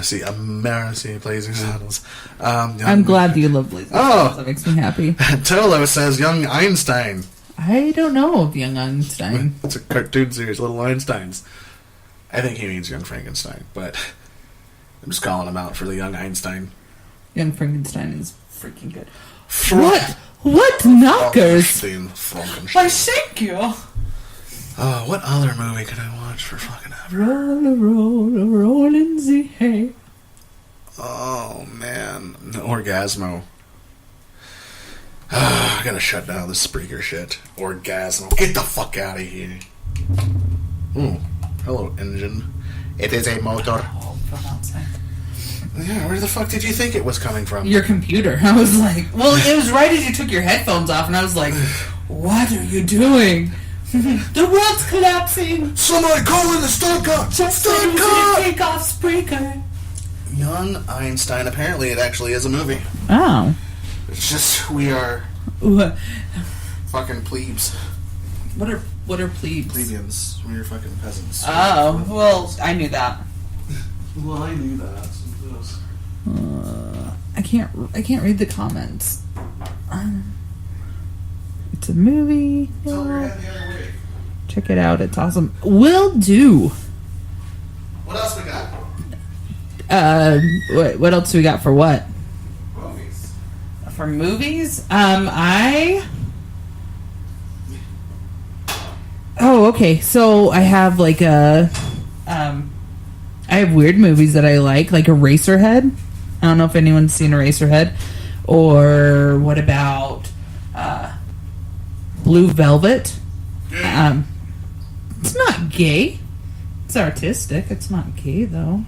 See, Blazing Saddles. I'm glad that you love Blazing Saddles. That makes me happy. Tolo says Young Einstein. I don't know of Young Einstein. It's a cartoon series, Little Einsteins. I think he means Young Frankenstein, but I'm just calling him out for the Young Einstein. Young Frankenstein is freaking good. What knockers? Why, thank you. Oh, what other movie could I watch for fucking ever? Roll in the hay. Oh, man. Orgasmo. I gotta shut down this Spreaker shit. Orgasmo. Get the fuck out of here. Ooh. Hello, engine. It is a motor. Oh, from outside. Yeah, where the fuck did you think it was coming from? Your computer. I was like, well, it was right as you took your headphones off, and I was like, what are you doing? The world's collapsing. Somebody call in the stunt car! Just Stunt car! take off Spreaker. Young Einstein. Apparently, it actually is a movie. Oh. It's just we are What fucking plebes, are plebes? plebeians. We're fucking peasants. Oh, well, I knew that. Well, I knew that. I can't read the comments. It's a movie. Tell her head the other way. Check it out. It's awesome. Will do. What else we got? What else we got for what? Movies. For movies, okay. So I have like I have weird movies that I like Eraserhead. I don't know if anyone's seen Eraserhead. Or what about Blue Velvet? It's not gay. It's artistic. It's not gay, though.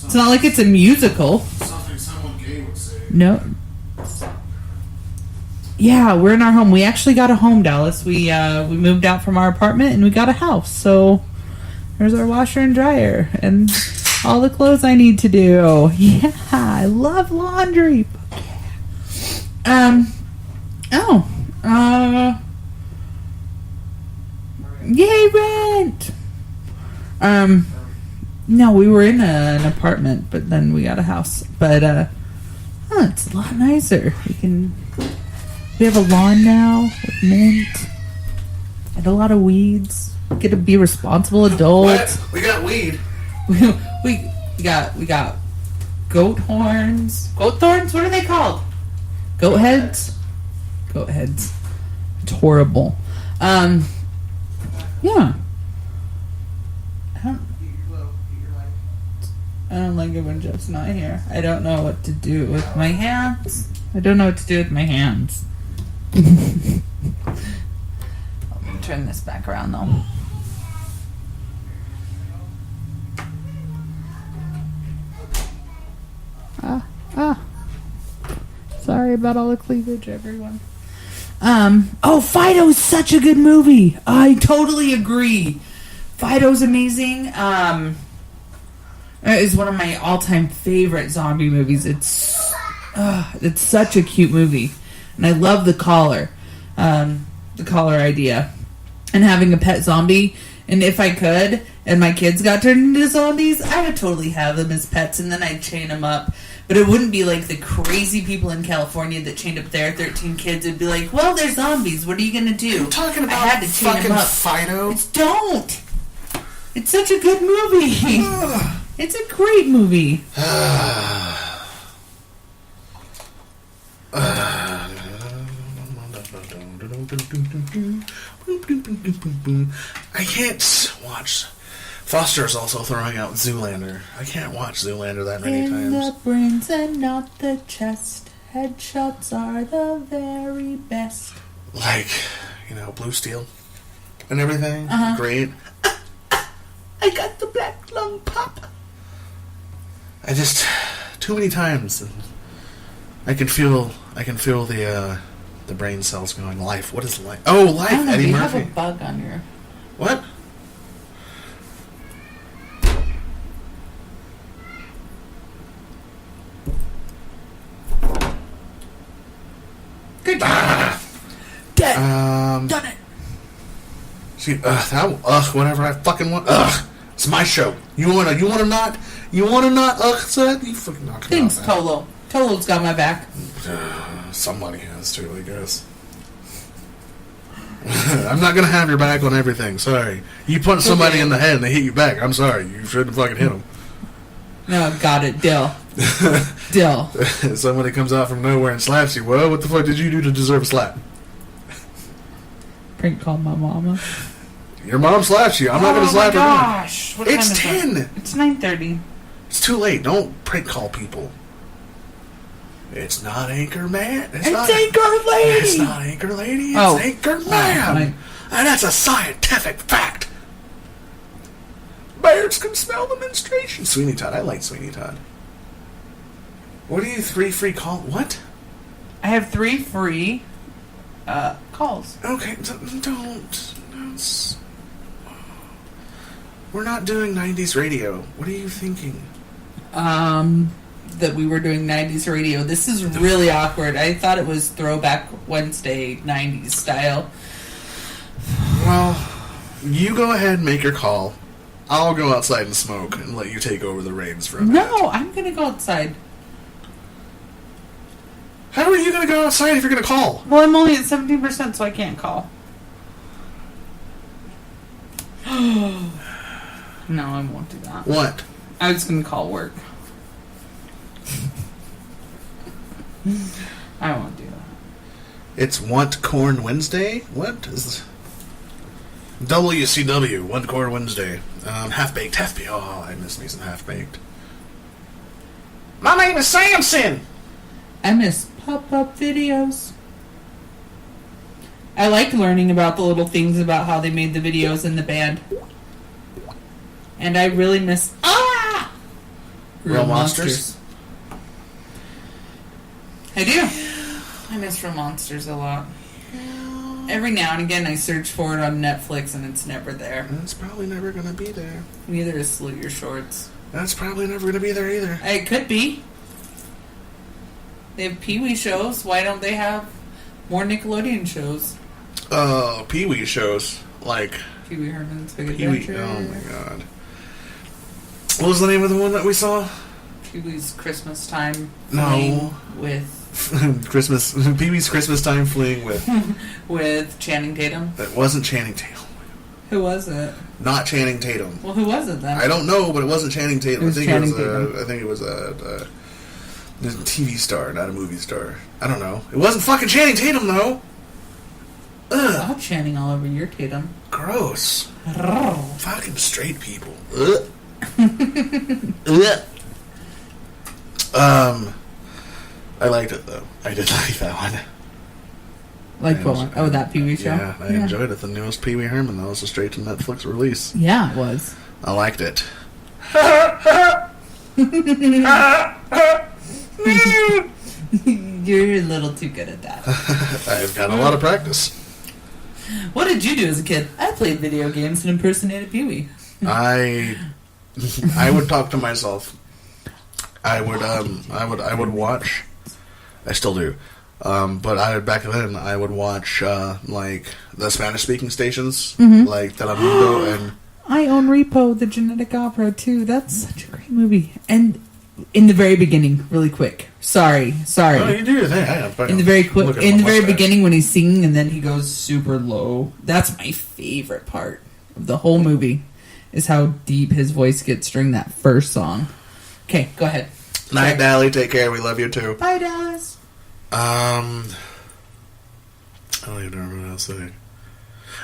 It's not like it's a musical. Something someone gay would say. No. Yeah, we're in our home. We actually got a home, Dallas. We moved out from our apartment and we got a house. So there's our washer and dryer and all the clothes I need to do. Yeah, I love laundry. Yay, rent! No, we were in an apartment, but then we got a house. But, it's a lot nicer. We have a lawn now with mint and a lot of weeds. We get to be responsible adults. What? We got weed. we got goat horns. Goat thorns? What are they called? Goat heads? Goat heads. It's horrible. Yeah. I don't like it when Jeff's not here. I don't know what to do with my hands. Let me turn this back around, though. Sorry about all the cleavage, everyone. Fido's such a good movie. I totally agree. Fido's amazing. It is one of my all-time favorite zombie movies. It's such a cute movie. And I love the collar idea. And having a pet zombie. And if I could, and my kids got turned into zombies, I would totally have them as pets, and then I'd chain them up. But it wouldn't be like the crazy people in California that chained up their 13 kids. It'd be like, well, they're zombies. What are you going to do? You're talking about I had to chain fucking them up. Fido? Don't. It's such a good movie. It's a great movie. I can't watch. Foster is also throwing out Zoolander. I can't watch Zoolander that many times. In the brains and not the chest. Headshots are the very best. Like, Blue Steel and everything. Great. I got the black lung pop. I just too many times. I can feel the brain cells going. Life. What is life? Oh, life. I don't know, Eddie you Murphy. have a bug on your. What? Good job. Dead. Done it. See, whatever I fucking want. It's my show. You wanna not? Said you fucking knock it Thanks, out, Tolo. Tolo's got my back. Somebody has to, I guess. I'm not gonna have your back on everything. Sorry. You punch somebody in the head and they hit you back. I'm sorry. You shouldn't fucking hit them. No, got it. Dill. Dill. Somebody comes out from nowhere and slaps you. Well, what the fuck did you do to deserve a slap? Prank called my mama. Your mom slaps you. I'm not gonna slap her. Oh my gosh. What It's time is 10. it? It's 9:30. It's too late. Don't prank call people. It's not Anchor Man. It's Anchor Lady. It's not Anchor Lady. It's Oh. Anchor Man. Right. And that's a scientific fact. Bears can smell the menstruation. Sweeney Todd. I like Sweeney Todd. What are you 3 free call? What? I have 3 free calls. Okay, don't. We're not doing 90s radio. What are you thinking? That we were doing 90s radio. This is really awkward. I thought it was Throwback Wednesday 90s style. Well, you go ahead and make your call. I'll go outside and smoke and let you take over the reins for a minute. No, I'm going to go outside. How are you going to go outside if you're going to call? Well, I'm only at 17%, so I can't call. No, I won't do that. What? I was going to call work. I won't do that. It's Want Corn Wednesday? What is WCW, Want Corn Wednesday. Half-Baked. Oh, I miss me some Half-Baked. My name is Samson! I miss pop-up videos. I like learning about the little things about how they made the videos in the band. And I really miss... Real Monsters. I do. I miss Real Monsters a lot. Every now and again I search for it on Netflix and it's never there. It's probably never going to be there. Neither is Salute Your Shorts. That's probably never going to be there either. It could be. They have Pee-wee shows. Why don't they have more Nickelodeon shows? Pee-wee shows. Like... Pee-wee Herman's Big Pee-wee. Adventure. Oh my god. What was the name of the one that we saw? Pee-wee's Christmas Time. No. With... Pee-wee's Christmas Time Fling with... with Channing Tatum. It wasn't Channing Tatum. Who was it? Not Channing Tatum. Well, who was it then? I don't know, but it wasn't Channing Tatum. It was Channing Tatum. I think it was a TV star, not a movie star. I don't know. It wasn't fucking Channing Tatum, though. Ugh. I'll Channing all over your Tatum. Gross. Oh. Fucking straight people. Ugh. Ugh. I liked it, though. I did like that one. Like what one? Oh, that Pee-wee show? Yeah, I enjoyed it. The newest Pee-wee Herman. That was a straight to Netflix release. Yeah, it was. I liked it. You're a little too good at that. I've got a lot of practice. What did you do as a kid? I played video games and impersonated Pee-wee. I would talk to myself. I would watch. I still do. But back then I would watch like the Spanish speaking stations, like Telemundo and I own Repo, the Genetic Opera too. That's such a great movie. And in the very beginning, really quick. Sorry. Oh, you do your thing. In the very beginning when he's singing and then he goes super low. That's my favorite part of the whole movie. Is how deep his voice gets during that first song. Okay, go ahead. Night, Dally. Take care. We love you too. Bye, Dallas. I don't even remember what I was saying.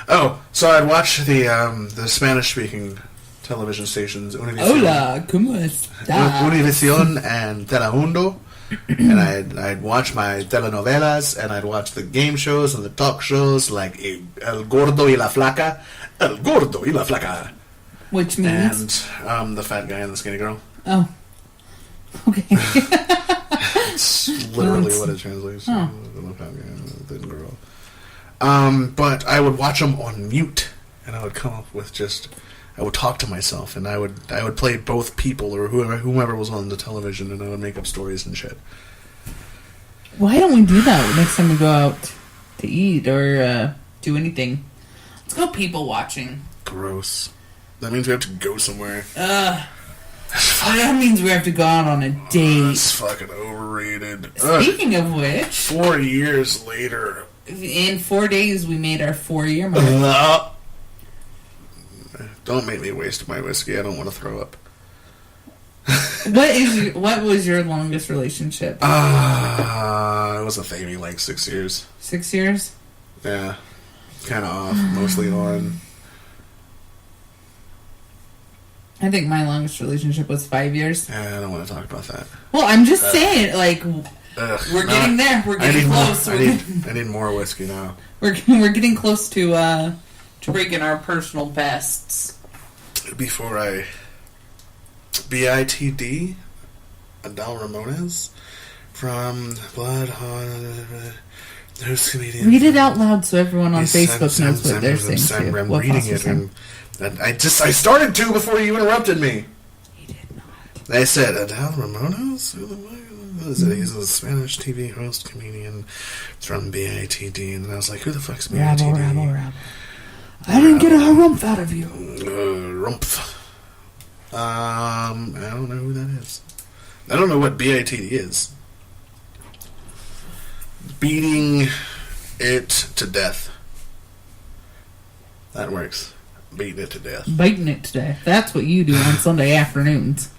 Oh, so I'd watch the Spanish-speaking television stations. Hola, ¿cómo está? Univision and Telemundo. And I'd watch my telenovelas, and I'd watch the game shows and the talk shows like El Gordo y la Flaca. El Gordo y la Flaca. Which means? And the fat guy and the skinny girl. Oh. Okay. It's literally what it translates to. The fat guy and the thin girl. But I would watch them on mute, and I would come up with I would talk to myself, and I would play both people or whoever was on the television, and I would make up stories and shit. Why don't we do that next time we go out to eat or do anything? Let's go people watching. Gross. That means we have to go somewhere. That means we have to go out on a date. That's fucking overrated. Speaking of which... 4 years later. In 4 days, we made our 4-year mark. Don't make me waste my whiskey. I don't want to throw up. What was your longest relationship? It was maybe like 6 years. 6 years? Yeah. Kind of off. Mostly on. I think my longest relationship was 5 years. Yeah, I don't want to talk about that. Well, I'm just saying, like, we're getting there. We're getting close. I need more whiskey now. We're getting close to breaking our personal bests. Before I... BITD? Adele Ramones? From Blood on... Those comedians... Read it out loud so everyone on Facebook knows what they're saying, too. I'm reading it, and I started to before you interrupted me. He did not. They said, Adele Ramones? He's a Spanish TV host, comedian from BITD, and I was like, who the fuck's BITD? Rabble. I didn't get a harumph out of you. Rumpf. I don't know who that is. I don't know what BITD is. Beating it to death. That works. Beating it to death. Biting it to death. That's what you do on Sunday afternoons.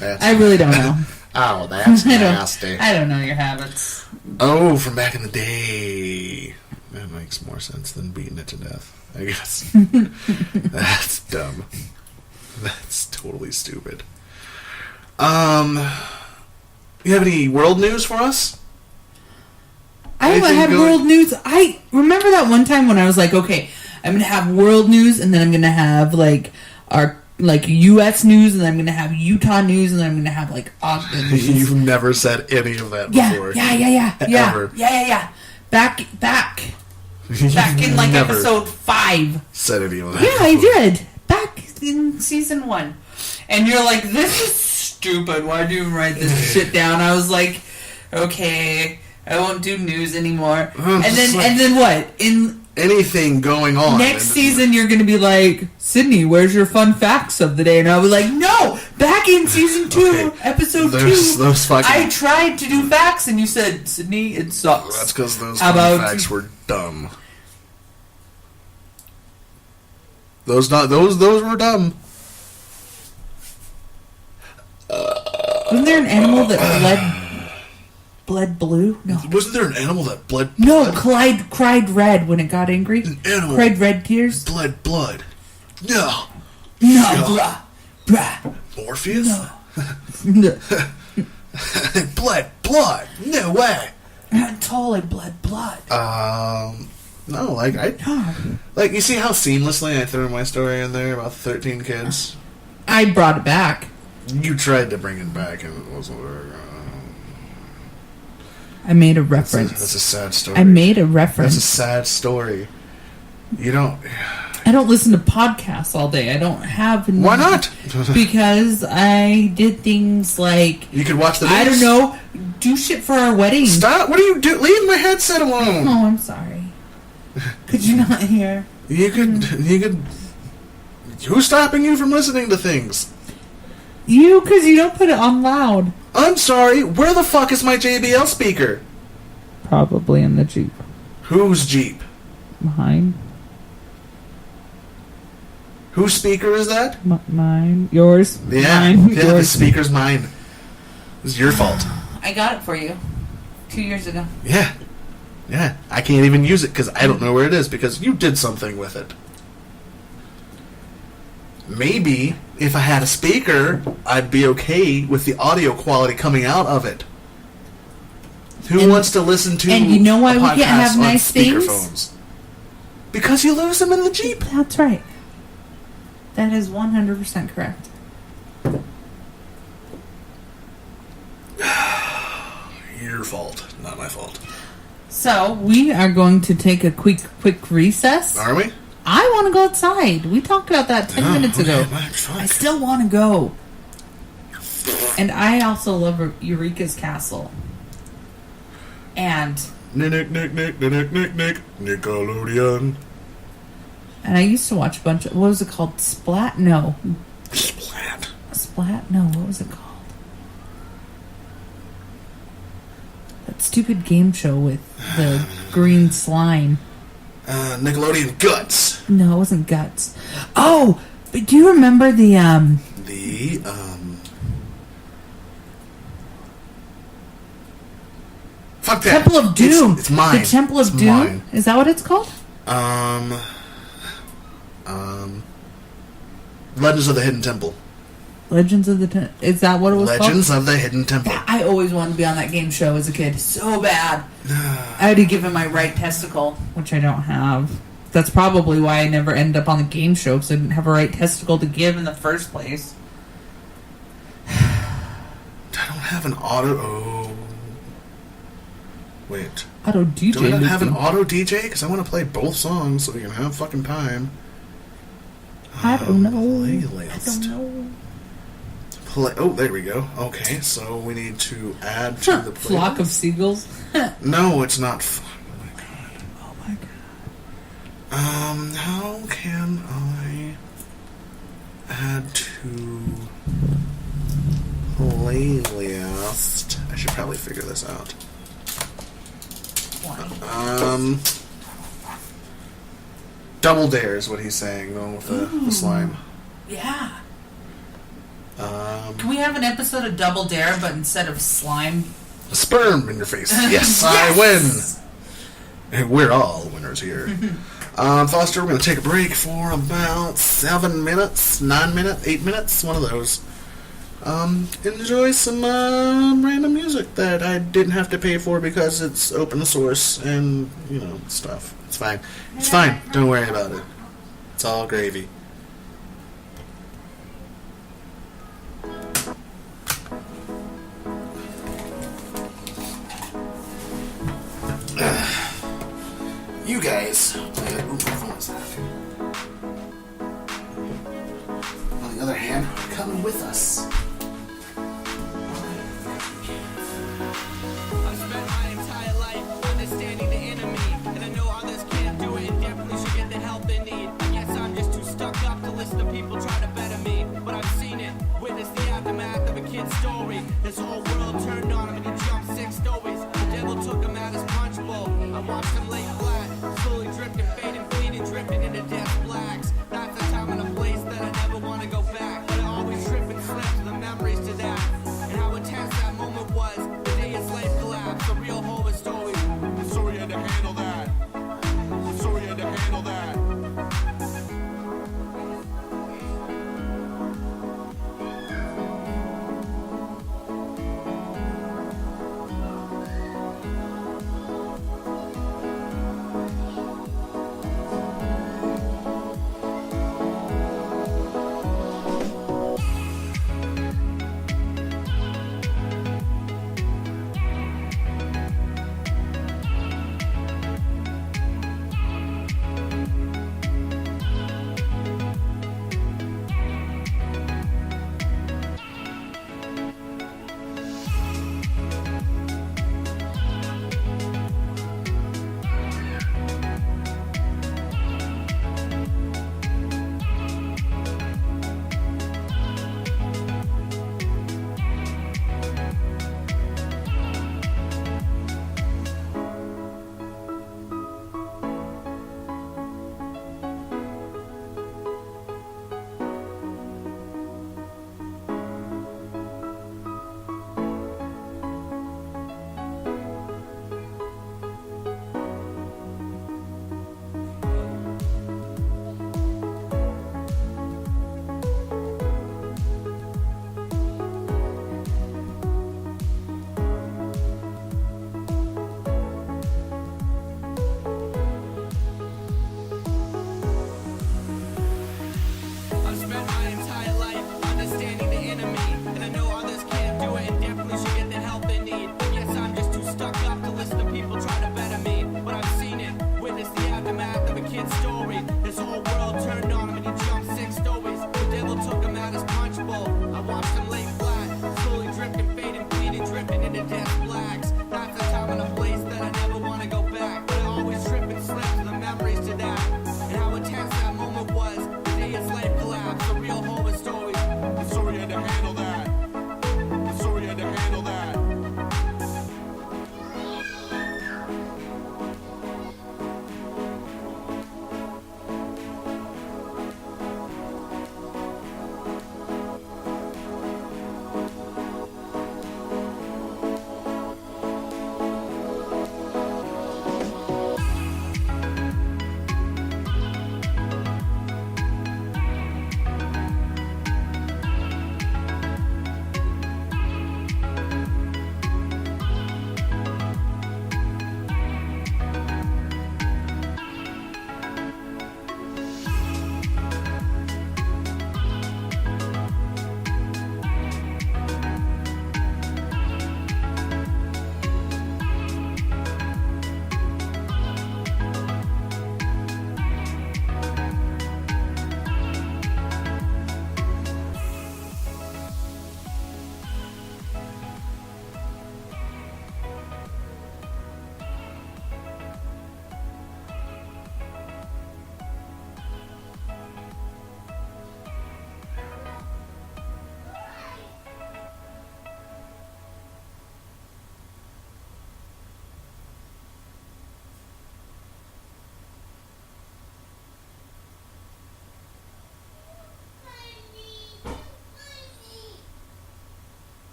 I really don't know. Oh, that's nasty. I don't know your habits. Oh, from back in the day. That makes more sense than beating it to death, I guess. That's dumb. That's totally stupid. You have any world news for us? I have world news. I remember that one time when I was like, okay, I'm going to have world news, and then I'm going to have, like, our, like, U.S. news, and then I'm going to have Utah news, and then I'm going to have, like, Ogden news. You've never said any of that before. Yeah. Ever. Yeah. Back in, like, episode 5. Said any of that Yeah, before. I did. Back in season 1. And you're like, this is stupid. Why do you write this shit down? I was like, okay, I won't do news anymore. And then what? In anything going on. Next season, you're going to be like, Sydney, where's your fun facts of the day? And I was like, no! Back in season 2, episode 2, I tried to do facts, and you said, Sydney, it sucks. That's because those fun facts were dumb. Those were dumb. Wasn't there an animal that bled blue? No. Wasn't there an animal that bled? No, cried red when it got angry. An animal cried red tears. Bled blood. No, bruh. Morpheus. No. Bled blood. No way. Totally bled blood. No, like you see how seamlessly I threw my story in there about the 13 kids. I brought it back. You tried to bring it back, and it wasn't. I made a reference. That's a sad story. I made a reference. That's a sad story. You don't. I don't listen to podcasts all day. I don't have. Why not? Because I did things like. You could watch the news. I don't know. Do shit for our wedding. Stop! What are you doing? Leave my headset alone. Oh, I'm sorry. Could you not hear? You could. Who's stopping you from listening to things? You, because you don't put it on loud. I'm sorry. Where the fuck is my JBL speaker? Probably in the Jeep. Whose Jeep? Mine. Whose speaker is that? Mine. Yours. Yeah. Mine. Yeah, the speaker's mine. It's your fault. I got it for you 2 years ago. Yeah. Yeah. I can't even use it because I don't know where it is because you did something with it. Maybe if I had a speaker, I'd be okay with the audio quality coming out of it. Who wants to listen to? And you know why a we can't have podcast on nice things? speakerphones? Because you lose them in the Jeep. That's right. That is 100% correct. Your fault, not my fault. So we are going to take a quick recess. Are we? I want to go outside. We talked about that 10 minutes ago. I still want to go. And I also love Eureka's Castle. And... Nickelodeon. And I used to watch a bunch of... What was it called? Splat? No. Splat? No. What was it called? That stupid game show with the green slime. Nickelodeon Guts. No, it wasn't Guts. Oh! But do you remember the, Fuck that. Temple of Doom. It's mine. The Temple of Doom? Mine. Is that what it's called? Legends of the Hidden Temple. Legends of the... Is that what it was Legends called? of the Hidden Temple. Yeah, I always wanted to be on that game show as a kid. So bad. I had to give him my right testicle, which I don't have. That's probably why I never ended up on the game show, because I didn't have a right testicle to give in the first place. I don't have an auto... Oh... Wait. Auto DJ. Do I not have an auto DJ? Because I want to play both songs so we can have fucking time. I don't know. Playlist. I don't know. Oh, there we go. Okay, so we need to add to the playlist. Flock of seagulls? No, it's not. Oh my god. How can I add to playlist? I should probably figure this out. Double Dare is what he's saying, though, with the slime. Yeah. Can we have an episode of Double Dare, but instead of slime? Sperm in your face. Yes, I win. And we're all winners here. Foster, we're going to take a break for about 7 minutes, 9 minutes, 8 minutes, one of those. Enjoy some random music that I didn't have to pay for because it's open source and, stuff. It's fine. It's fine. Don't worry about it. It's all gravy. You guys, on the other hand, are coming with us. I've spent my entire life understanding the enemy, and I know others can't do it and definitely should get the help they need. I guess I'm just too stuck up to listen to people try to better me, but I've seen it, witnessed the aftermath of a kid's story. His whole world turned on him and he jumped 6 stories. The devil took him out his punch bowl. I watched him lay flat, slowly drifting, fading, bleeding, drifting into death blacks. That's a time and a place that I never want to go back, but I always trip and slip.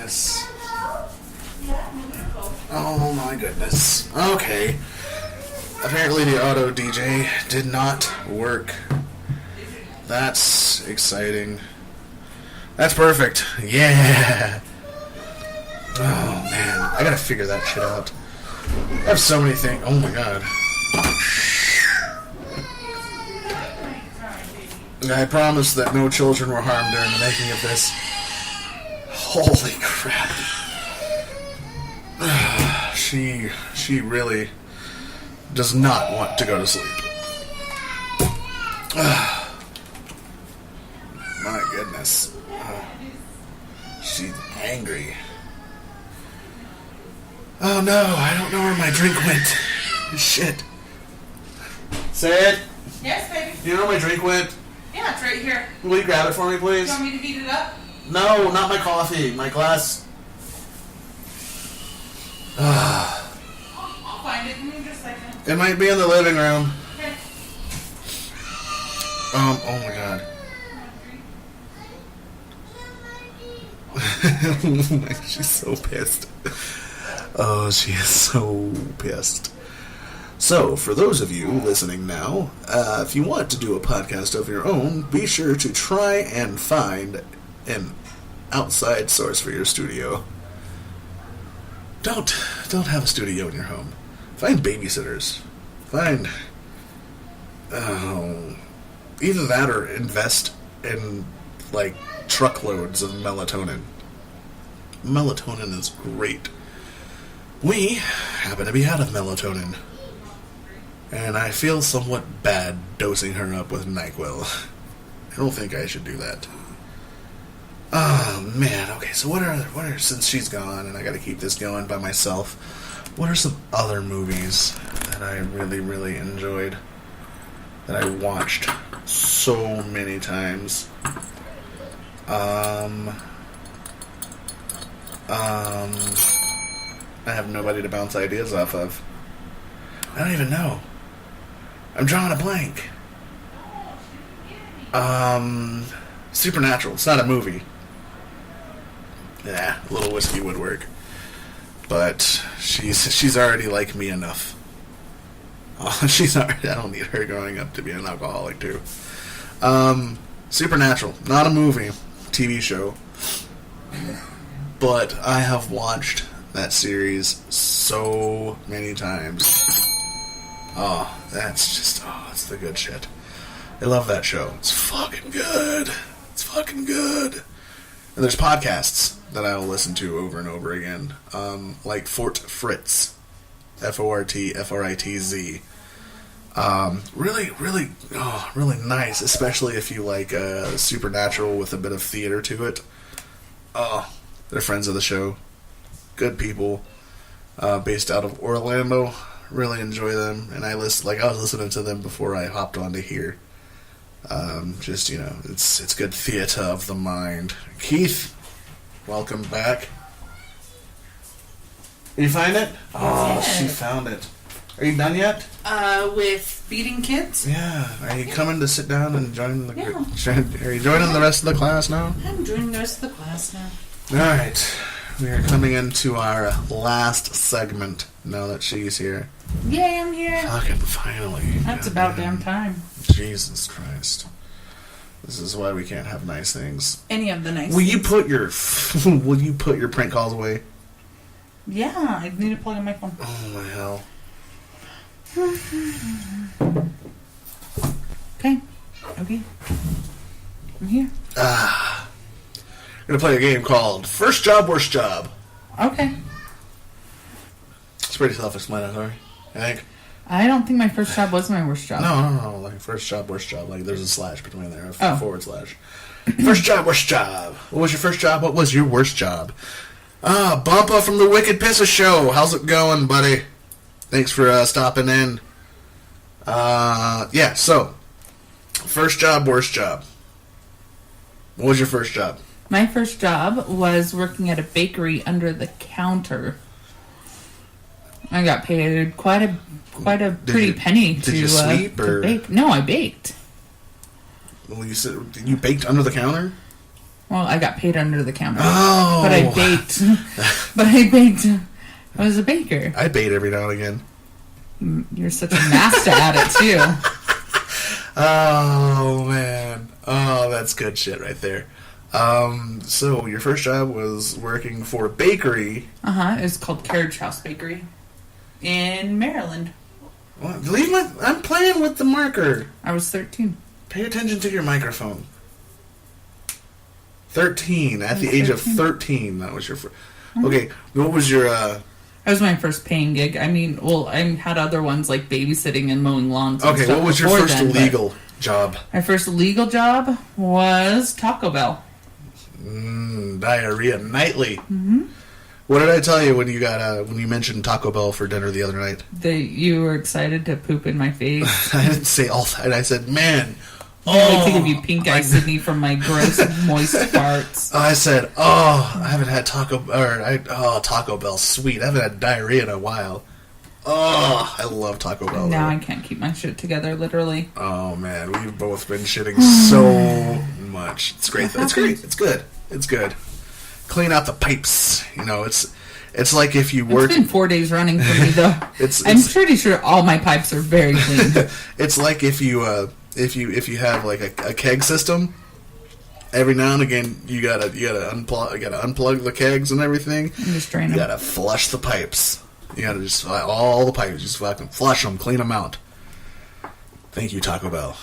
goodness. Oh my goodness. Okay. Apparently the auto DJ did not work. That's exciting. That's perfect. Yeah. Oh man, I gotta figure that shit out. I have so many things. Oh my god. I promise that no children were harmed during the making of this. Holy crap. She really does not want to go to sleep. My goodness. She's angry. Oh no, I don't know where my drink went. Shit. Say it. Yes, baby. Do you know where my drink went? Yeah, it's right here. Will you grab it for me, please? Do you want me to heat it up? No, not my coffee. My glass. I'll find it. Give me just a second. It might be in the living room. Okay. Oh my god. She's so pissed. Oh, she is so pissed. So, for those of you listening now, if you want to do a podcast of your own, be sure to try and find an outside source for your studio. Don't have a studio in your home. Find babysitters. Find either that or invest in like truckloads of melatonin. Melatonin is great. We happen to be out of melatonin. And I feel somewhat bad dosing her up with NyQuil. I don't think I should do that. Oh, man. Okay, so what are since she's gone and I gotta keep this going by myself, what are some other movies that I really, really enjoyed? That I watched so many times? I have nobody to bounce ideas off of. I don't even know. I'm drawing a blank. Supernatural. It's not a movie. Yeah, a little whiskey would work. But she's already like me enough. She's already, I don't need her growing up to be an alcoholic too. Supernatural. Not a movie. TV show. But I have watched that series so many times. Oh, that's the good shit. I love that show. It's fucking good. It's fucking good. And there's podcasts that I'll listen to over and over again. Like Fort Fritz. FORT, really, really, really nice. Especially if you like Supernatural with a bit of theater to it. Oh, they're friends of the show. Good people. Based out of Orlando. Really enjoy them, and I was listening to them before I hopped onto here. Just, you know, it's good theater of the mind. Keith, welcome back. You find it? Oh, she found it. Are you done yet? With beating kids? Yeah. Are you coming to sit down and join the group? Yeah. Are you joining the rest of the class now? I'm joining the rest of the class now. Alright. We are coming into our last segment now that she's here. Yay, I'm here. Fucking finally. That's about damn time. Jesus Christ. This is why we can't have nice things. Any of the nice Will you things. will you put your prank calls away? Yeah, I need to plug in my phone. Oh my hell. Okay. I'm here. We're gonna play a game called First Job, Worst Job. Okay. It's pretty self-explanatory, I think. I don't think my first job was my worst job. No. Like first job, worst job. Like there's a slash between there. Oh. Forward slash. First job, worst job. What was your first job? What was your worst job? Bumpa from the Wicked Pissa Show. How's it going, buddy? Thanks for stopping in. Yeah, so. First job, worst job. What was your first job? My first job was working at a bakery under the counter. I got paid quite a pretty penny Did you sweep to or bake. No, I baked. Well, you said you baked under the counter. Well, I got paid under the counter. Oh. But I baked. I was a baker. I bait every now and again. You're such a master at it, too. Oh, man. Oh, that's good shit right there. So your first job was working for a bakery. It was called Carriage House Bakery in Maryland. Well, I'm playing with the marker. I was 13. Pay attention to your microphone. 13. At the age of 13, that was your first. Okay, what was your... That was my first paying gig. I mean, well, I had other ones like babysitting and mowing lawns. And Okay, stuff what was your before first then, legal job? My first legal job was Taco Bell. Diarrhea nightly. Mm-hmm. What did I tell you when you mentioned Taco Bell for dinner the other night? That you were excited to poop in my face. I didn't say all that. I said, man. I like to give you pink eye, Sydney, from my gross, moist farts. I said, I haven't had Taco Bell, sweet. I haven't had diarrhea in a while. Oh, I love Taco Bell. Now I can't keep my shit together, literally. Oh, man, we've both been shitting so much. It's great, though. It's great. It's good. It's good. Clean out the pipes. You know, it's like if you work... It's been 4 days running for me, though. I'm pretty sure all my pipes are very clean. It's like if you have like a keg system, every now and again you gotta unplug the kegs and everything. And just drain them. You gotta flush the pipes. You gotta just all the pipes, just fucking flush them, clean them out. Thank you, Taco Bell.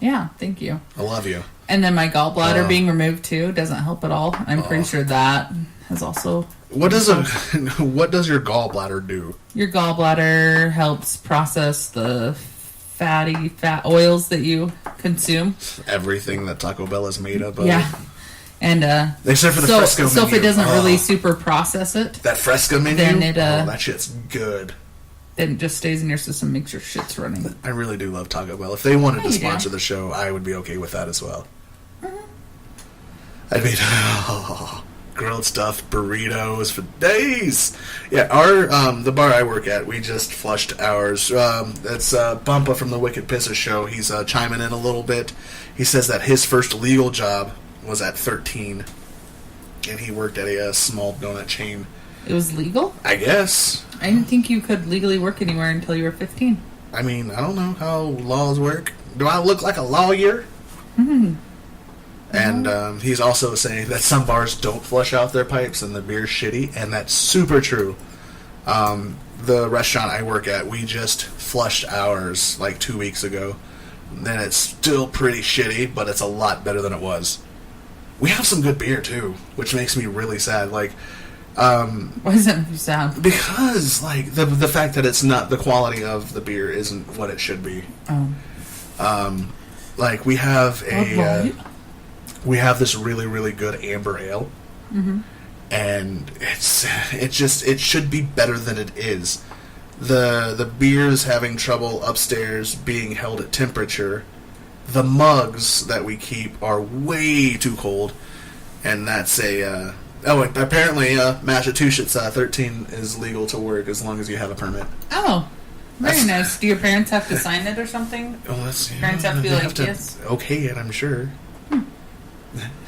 Yeah, thank you. I love you. And then my gallbladder being removed too doesn't help at all. I'm pretty sure that has also. What does your gallbladder do? Your gallbladder helps process the fat oils that you consume. Everything that Taco Bell is made of. Yeah. And except for the Fresco menu. So if it doesn't really super process it, that Fresco menu, then it that shit's good. Then it just stays in your system, makes your shits running. I really do love Taco Bell. If they wanted to sponsor the show, I would be okay with that as well. I'd be grilled stuffed burritos for days. Yeah, the bar I work at, we just flushed ours. That's Bumpa from the Wicked Pisses show. He's chiming in a little bit. He says that his first legal job was at 13, and he worked at a small donut chain. It was legal? I guess. I didn't think you could legally work anywhere until you were 15. I mean, I don't know how laws work. Do I look like a lawyer? Mm-hmm. And he's also saying that some bars don't flush out their pipes and the beer's shitty, and that's super true. The restaurant I work at, we just flushed ours like 2 weeks ago. And it's still pretty shitty, but it's a lot better than it was. We have some good beer, too, which makes me really sad. Like, why is that make you sad? Because, like, the fact that it's not, the quality of the beer isn't what it should be. Like, we have we have this really, really good amber ale. Mm-hmm. And it should be better than it is. The beer's having trouble upstairs being held at temperature. The mugs that we keep are way too cold. And that's apparently Massachusetts 13 is legal to work as long as you have a permit. Oh, very nice. Do your parents have to sign it or something? Oh, let's see. Parents have to be like, yes. Okay, it, I'm sure.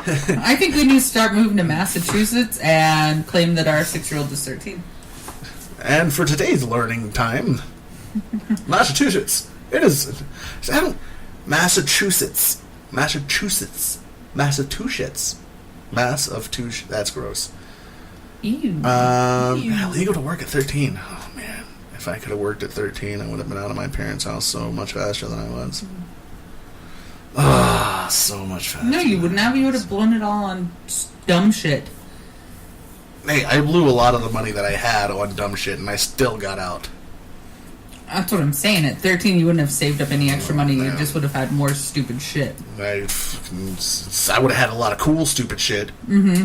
I think we need to start moving to Massachusetts and claim that our 6-year-old is 13. And for today's learning time, Massachusetts. It is. Massachusetts. Mass of two. That's gross. Ew. Legal to work at 13. Oh man, if I could have worked at 13, I would have been out of my parents' house so much faster than I was. So much faster. No, you wouldn't have. You would have blown it all on dumb shit. Hey, I blew a lot of the money that I had on dumb shit, and I still got out. That's what I'm saying. At 13, you wouldn't have saved up any extra money. You just would have had more stupid shit. I would have had a lot of cool stupid shit. Mm-hmm.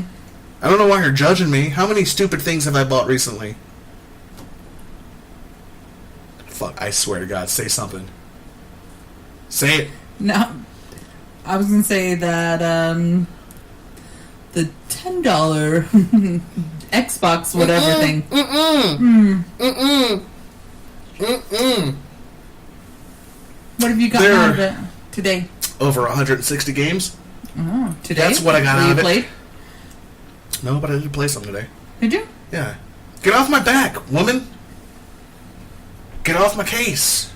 I don't know why you're judging me. How many stupid things have I bought recently? Fuck, I swear to God, say something. Say it. No. I was going to say that, the $10 Xbox whatever thing. What have you gotten out of it today? Over 160 games. Oh, today? That's what I got out of it. Played? No, but I did play some today. Did you? Yeah. Get off my back, woman! Get off my case!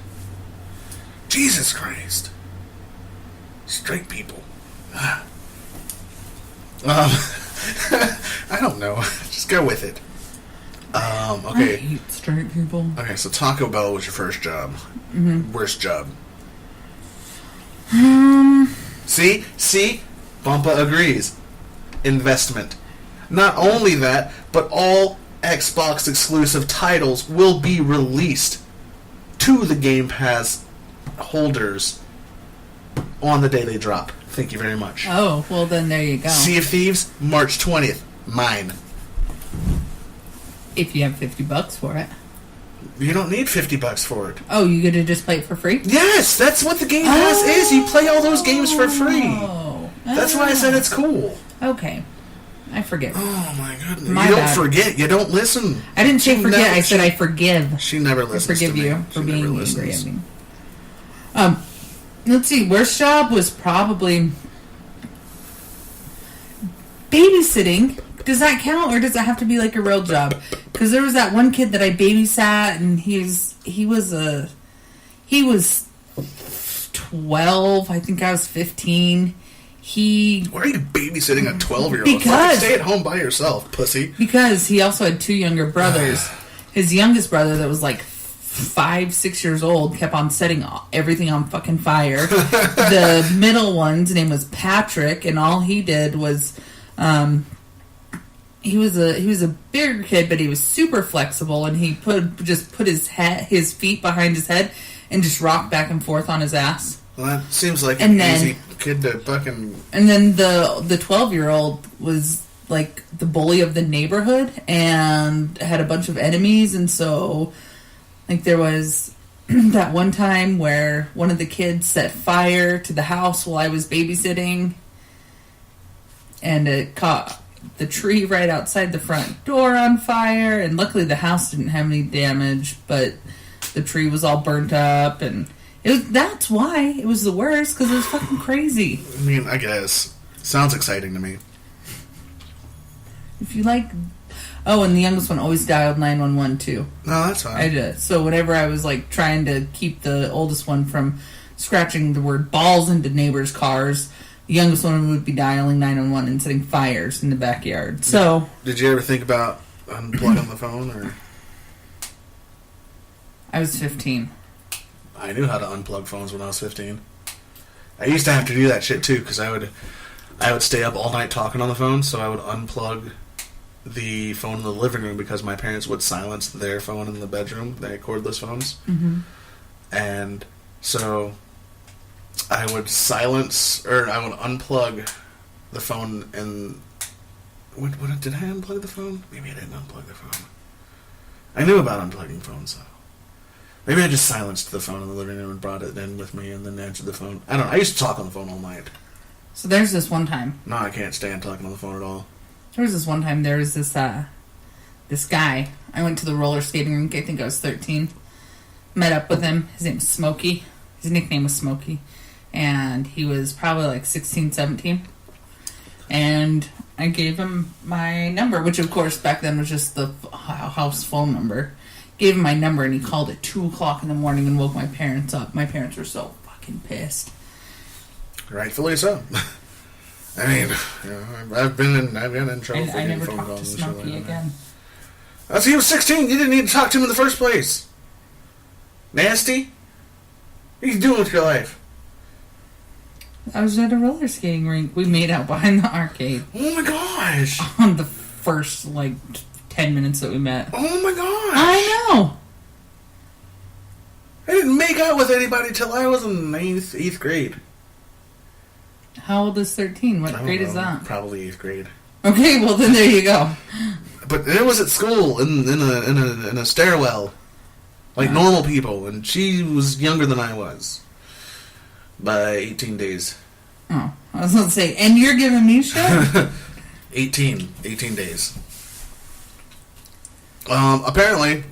Jesus Christ. Straight people. I don't know. Just go with it. I Okay. hate straight people. Okay, so Taco Bell was your first job. Worst job. See? Bumpa agrees. Investment. Not only that, but all Xbox exclusive titles will be released to the Game Pass holders on the day they drop. Thank you very much. Oh, well then there you go. Sea of Thieves, March 20th. Mine. If you have $50 for it. You don't need $50 for it. Oh, you get to just play it for free? Yes, that's what the Game Pass is. You play all those games for free. Oh. That's why I said it's cool. Okay. I forget. Oh my goodness. My you bad. don't forget. You don't listen. I didn't say She forget, never- I said I forgive. She never I listens forgive to me. you for She being never angry listens. at me. Let's see, worst job was probably babysitting. Does that count, or does it have to be like a real job? Because there was that one kid that I babysat, and he was 12. I think I was 15. Why are you babysitting a 12-year-old? Because- Stay at home by yourself, pussy. Because he also had two younger brothers. His youngest brother, that was like 5-6 years old, kept on setting everything on fucking fire. The middle one's name was Patrick, and all he did was, he was a bigger kid, but he was super flexible, and he put his feet behind his head and just rocked back and forth on his ass. Well, that seems like And an then- easy kid to fucking... And then the 12-year-old was like the bully of the neighborhood and had a bunch of enemies, and so like there was that one time where one of the kids set fire to the house while I was babysitting, and it caught the tree right outside the front door on fire, and luckily the house didn't have any damage, but the tree was all burnt up, and that's why it was the worst, because it was fucking crazy. I mean, I guess. Sounds exciting to me. If you like... Oh, and the youngest one always dialed 911 too. No, that's fine. I did. So whenever I was like trying to keep the oldest one from scratching the word balls into neighbors' cars, the youngest one would be dialing 911 and setting fires in the backyard. So... Did you ever think about unplugging the phone, or... I was 15. I knew how to unplug phones when I was 15. I used to have to do that shit too, because I would stay up all night talking on the phone, so I would unplug the phone in the living room because my parents would silence their phone in the bedroom. They had cordless phones. Mm-hmm. And so I would unplug the phone and... What did I unplug the phone? Maybe I didn't unplug the phone. I knew about unplugging phones, though. Maybe I just silenced the phone in the living room and brought it in with me and then answered the phone. I don't know. I used to talk on the phone all night. So there's this one time. No, I can't stand talking on the phone at all. There was this guy. I went to the roller skating rink. I think I was 13. Met up with him. His name was Smokey. His nickname was Smokey. And he was probably like 16, 17. And I gave him my number, which of course back then was just the house phone number. Gave him my number, and he called at 2 o'clock in the morning and woke my parents up. My parents were so fucking pissed. Rightfully so. I mean, I've been in trouble And for I getting never phone talked to calls and shit Smokey like that. again. That's he was 16. You didn't need to talk to him in the first place. Nasty. What are you doing with your life? I was at a roller skating rink. We made out behind the arcade Oh my gosh. on the first, 10 minutes that we met. Oh my gosh. I know. I didn't make out with anybody till I was in 8th grade. How old is 13? What I don't grade is know, that? Probably 8th grade. Okay, well then there you go. But it was at school in a stairwell, like normal people, and she was younger than I was by 18 days. Oh, I was going to say, and you're giving me shit? 18 days. Apparently,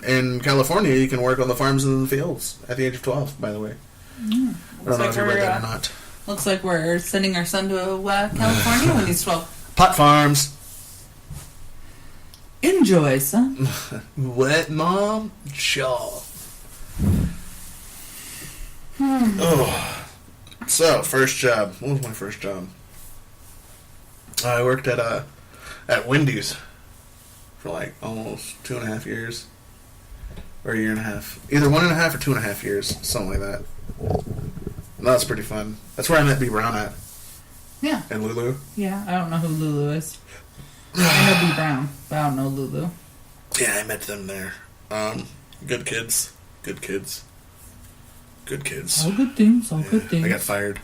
in California, you can work on the farms and in the fields at the age of 12, by the way. I don't know if you read that or not. Looks like we're sending our son to California when he's 12. Pot farms. Enjoy, son. What, Mom? Sure. Oh. So, first job. What was my first job? I worked at Wendy's for like almost 2.5 years. Or a year and a half. Either 1.5 or 2.5 years. Something like that. And that was pretty fun. That's where I met B. Brown at. Yeah. And Lulu. Yeah, I don't know who Lulu is. I know B. Brown, but I don't know Lulu. Yeah, I met them there. Good kids. Good kids. Good kids. All good things, all Yeah, good things. I got fired.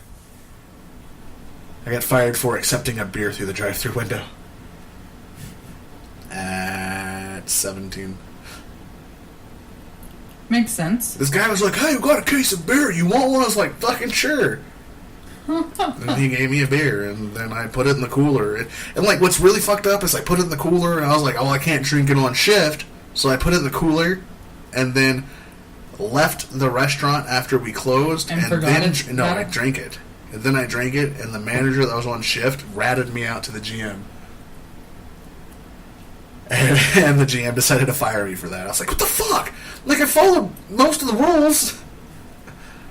I got fired for accepting a beer through the drive-thru window. At 17. Makes sense. This guy was like, hey, you got a case of beer. You want one? I was like, fucking sure. And he gave me a beer, and then I put it in the cooler. And like, what's really fucked up is I put it in the cooler, and I was like, oh, I can't drink it on shift. So I put it in the cooler, and then left the restaurant after we closed, And then forgot no, about I it? drank it. And then I drank it, and the manager that was on shift ratted me out to the GM. And the GM decided to fire me for that. I was like, what the fuck? Like, I followed most of the rules.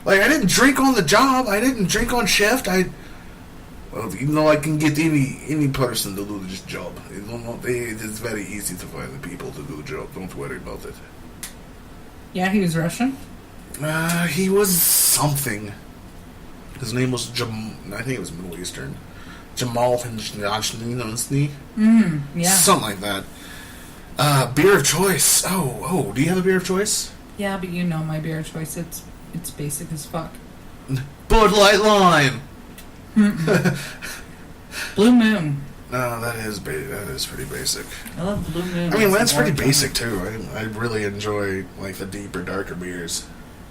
Like, I didn't drink on the job. I didn't drink on shift. Well, you know, I can get any person to do this job. It's very easy to find the people to do the job. Don't worry about it. Yeah, he was Russian. He was something. His name was I think it was Middle Eastern. Jamal Hinjnasny. Yeah. Something like that. Beer of choice. Oh, do you have a beer of choice? Yeah, but you know my beer of choice. It's basic as fuck. Bud Light Lime. Blue Moon. No, that is pretty basic. I love Blue Moon. I mean, It's that's pretty warm. basic too. I really enjoy like the deeper, darker beers.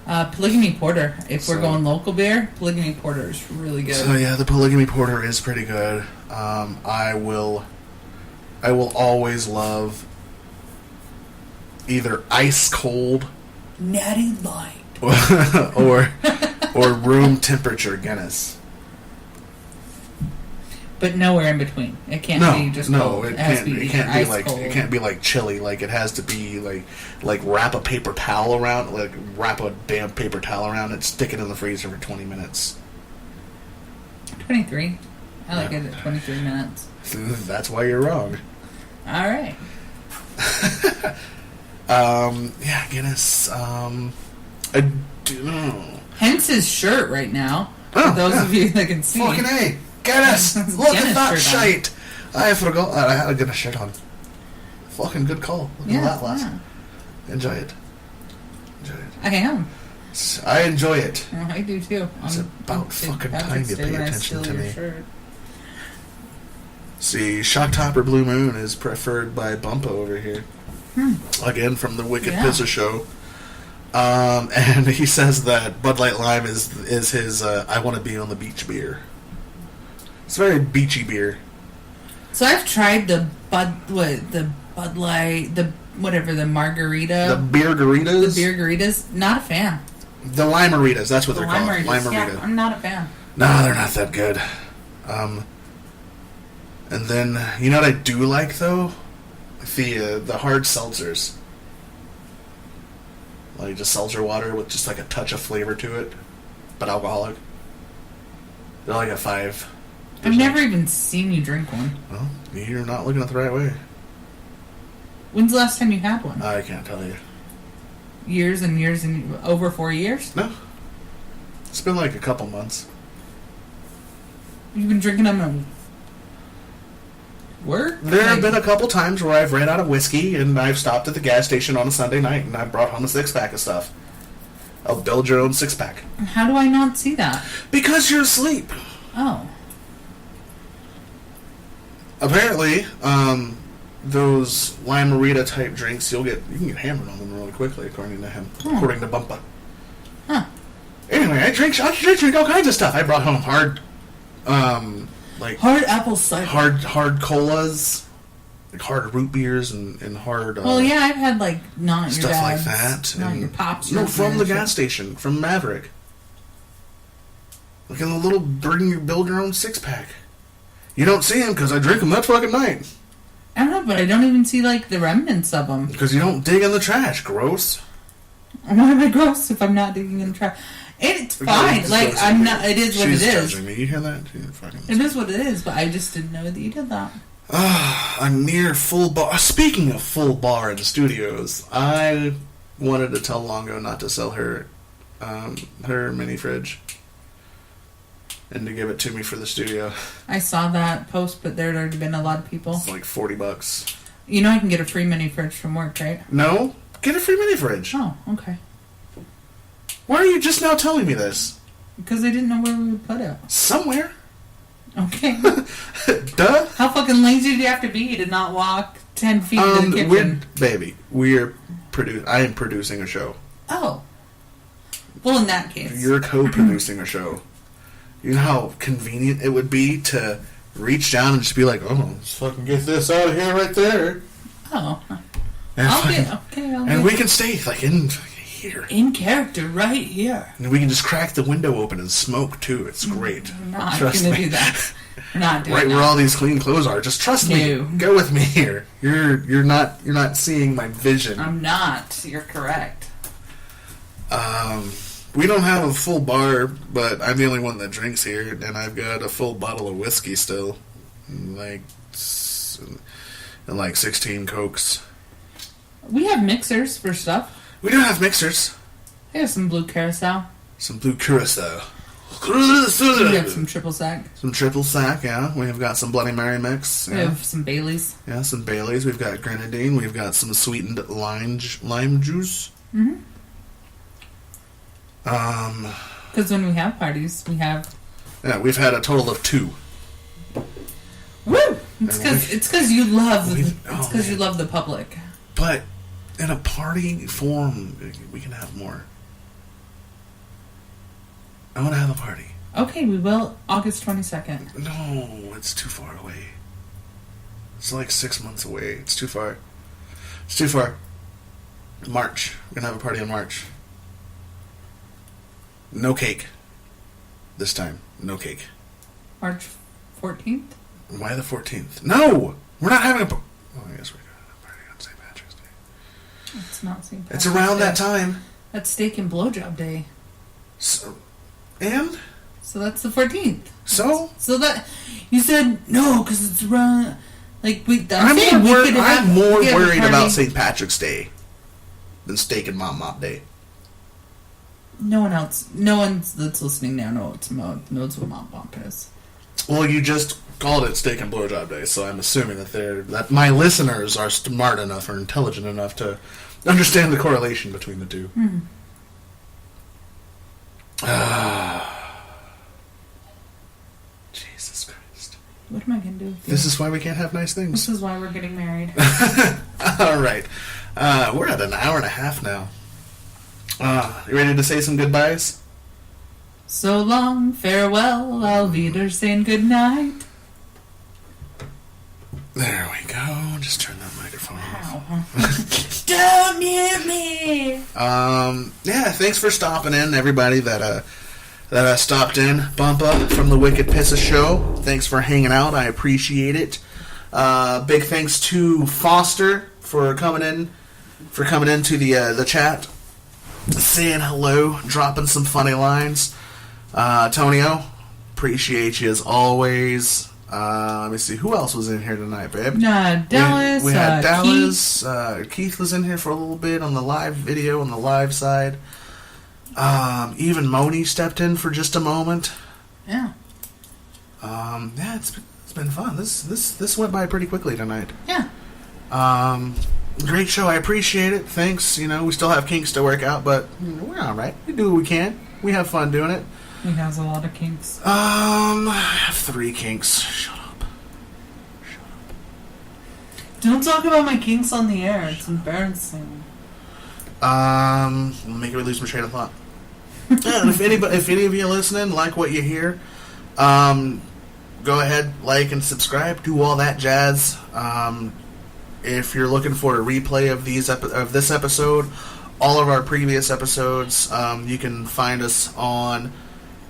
Polygamy Porter. If we're So- going local beer, Polygamy Porter is really good. So yeah, the Polygamy Porter is pretty good. I will always love either ice cold Natty Light. or room temperature Guinness. But nowhere in between. It can't be just cold. It has can't. to be It can't be ice like cold. it can't be like chilly. Like it has to be like wrap a paper towel around, like wrap a damn paper towel around it, stick it in the freezer for 20 minutes. 23. I like Yeah. it at 23 minutes. That's why you're wrong. All right. Yeah, Guinness. I do know. Hence his shirt right now. Oh, For those yeah. of you that can see. Fucking A. Guinness! Look Guinness at that shirt on. shite! I forgot I had a Guinness shirt on. Fucking good call. Look at that, lass. Yeah. Enjoy it. Enjoy it. I am. I enjoy it. Well, I do too. It's about fucking time you pay attention to me. Shirt. See, Shock Top or Blue Moon is preferred by Bumpa over here. Again, from the Wicked Yeah. Pizza Show. And he says that Bud Light Lime is his I want to be on the beach beer. It's a very beachy beer. So I've tried the Bud Light, the margarita, The beer Doritos? the beer garitas. Not a fan. The Limeritas, that's what The they're called. Limeritas. Yeah, Limerita. I'm not a fan. No, they're not that good. And then, you know what I do like, though? The hard seltzers. Like just seltzer water with just like a touch of flavor to it, but alcoholic. They're like a 5. I've never even seen you drink one. Well, you're not looking at the right way. When's the last time you had one? I can't tell you. Years and years and over 4 years? No. It's been like a couple months. You've been drinking them at work? There have Like- been a couple times where I've ran out of whiskey and I've stopped at the gas station on a Sunday night and I've brought home a 6-pack of stuff. I'll build your own 6-pack. How do I not see that? Because you're asleep. Oh. Apparently, those Limerita type drinks, you can get hammered on them really quickly, according to him. According to Bumpa. Huh. Anyway, I drink all kinds of stuff. I brought home hard Hard apple cider. hard colas, like hard root beers and hard Well, yeah, I've had like not your stuff like dad's, that. not and- your pops. No, your from the shit. gas station, from Maverick. Like in the little build your own 6-pack. You don't see them because I drink them that fucking night. I don't know, but I don't even see, like, the remnants of them. Because you don't dig in the trash. Gross. Why am I gross if I'm not digging in the trash? It's fine. Like, I'm not... It is what it is. She's judging me. You hear that? It is what it is, but I just didn't know that you did that. A near full bar. Speaking of full bar in the studios, I wanted to tell Longo not to sell her mini fridge and to give it to me for the studio. I saw that post, but there had already been a lot of people. It's like $40. You know I can get a free mini fridge from work, right? No? Get a free mini fridge. Oh, okay. Why are you just now telling me this? Because I didn't know where we would put it. Somewhere. Okay. Duh. How fucking lazy do you have to be to not walk 10 feet to the kitchen? I am producing a show. Oh. Well, in that case. You're co-producing a show. You know how convenient it would be to reach down and just be like, oh, let's fucking get this out of here right there. Oh. And I'll we can stay like in here. In character right here. And we can just crack the window open and smoke too. It's great. We're not Trust gonna me. do that. We're not doing right that. where all these clean clothes are. Just trust me. No. Go with me here. You're not seeing my vision. I'm not. You're correct. We don't have a full bar, but I'm the only one that drinks here, and I've got a full bottle of whiskey still, and like 16 Cokes. We have mixers for stuff. We do have mixers. I have some blue carousel. Some blue curacao. We have some triple sec. Some triple sack, yeah. We have got some Bloody Mary mix. We Yeah. have some Baileys. Yeah, some Baileys. We've got grenadine. We've got some sweetened lime juice. Mm-hmm. Um, Because when we have parties, we have... yeah, we've had a total of 2. Woo! It's because you love... we- It's oh, because you man. love the public. But in a party form, we can have more. I want to have a party. Okay, we will. August 22nd. No, it's too far away. It's like 6 months away. It's too far. It's too far. March. We're going to have a party in March. No cake. This time. No cake. March 14th? Why the 14th? No! We're not having a... Oh, I guess we're going to have a party on St. Patrick's Day. It's not St. It's Patrick's around Day. that time. That's steak and blowjob day. So, and? So that's the 14th. So? So that... You said, no, because it's around... Like, I'm more worried about party. St. Patrick's Day than Steak and Mop Mop Day. No one that's listening now knows what Mop Mop is. Well, you just called it Steak and Blowjob Day, so I'm assuming that my listeners are smart enough or intelligent enough to understand the correlation between the two. Jesus Christ. What am I going to do with you? This is why we can't have nice things. This is why we're getting married. All right. We're at an hour and a half now. You ready to say some goodbyes? So long, farewell, Auf Wiedersehen, good night. There we go. Just turn that microphone off. Don't mute me! Yeah, thanks for stopping in, everybody that stopped in. Bump up from the Wicked Pissa Show. Thanks for hanging out. I appreciate it. Big thanks to Foster for coming into the chat, saying hello, dropping some funny lines. Tonio, appreciate you as always. Let me see, who else was in here tonight, babe? Dallas. We had Keith. Dallas. Keith was in here for a little bit on the live video, on the live side. Even Moni stepped in for just a moment. Yeah. Yeah, it's been fun. This went by pretty quickly tonight. Yeah. Great show. I appreciate it. Thanks. You know, we still have kinks to work out, but we're all right. We do what we can. We have fun doing it. He has a lot of kinks. I have 3 kinks. Shut up. Don't talk about my kinks on the air. It's embarrassing. Make me lose my train of thought. Yeah, and if any of you listening like what you hear, go ahead, like and subscribe, do all that jazz. If you're looking for a replay of this episode, all of our previous episodes, you can find us on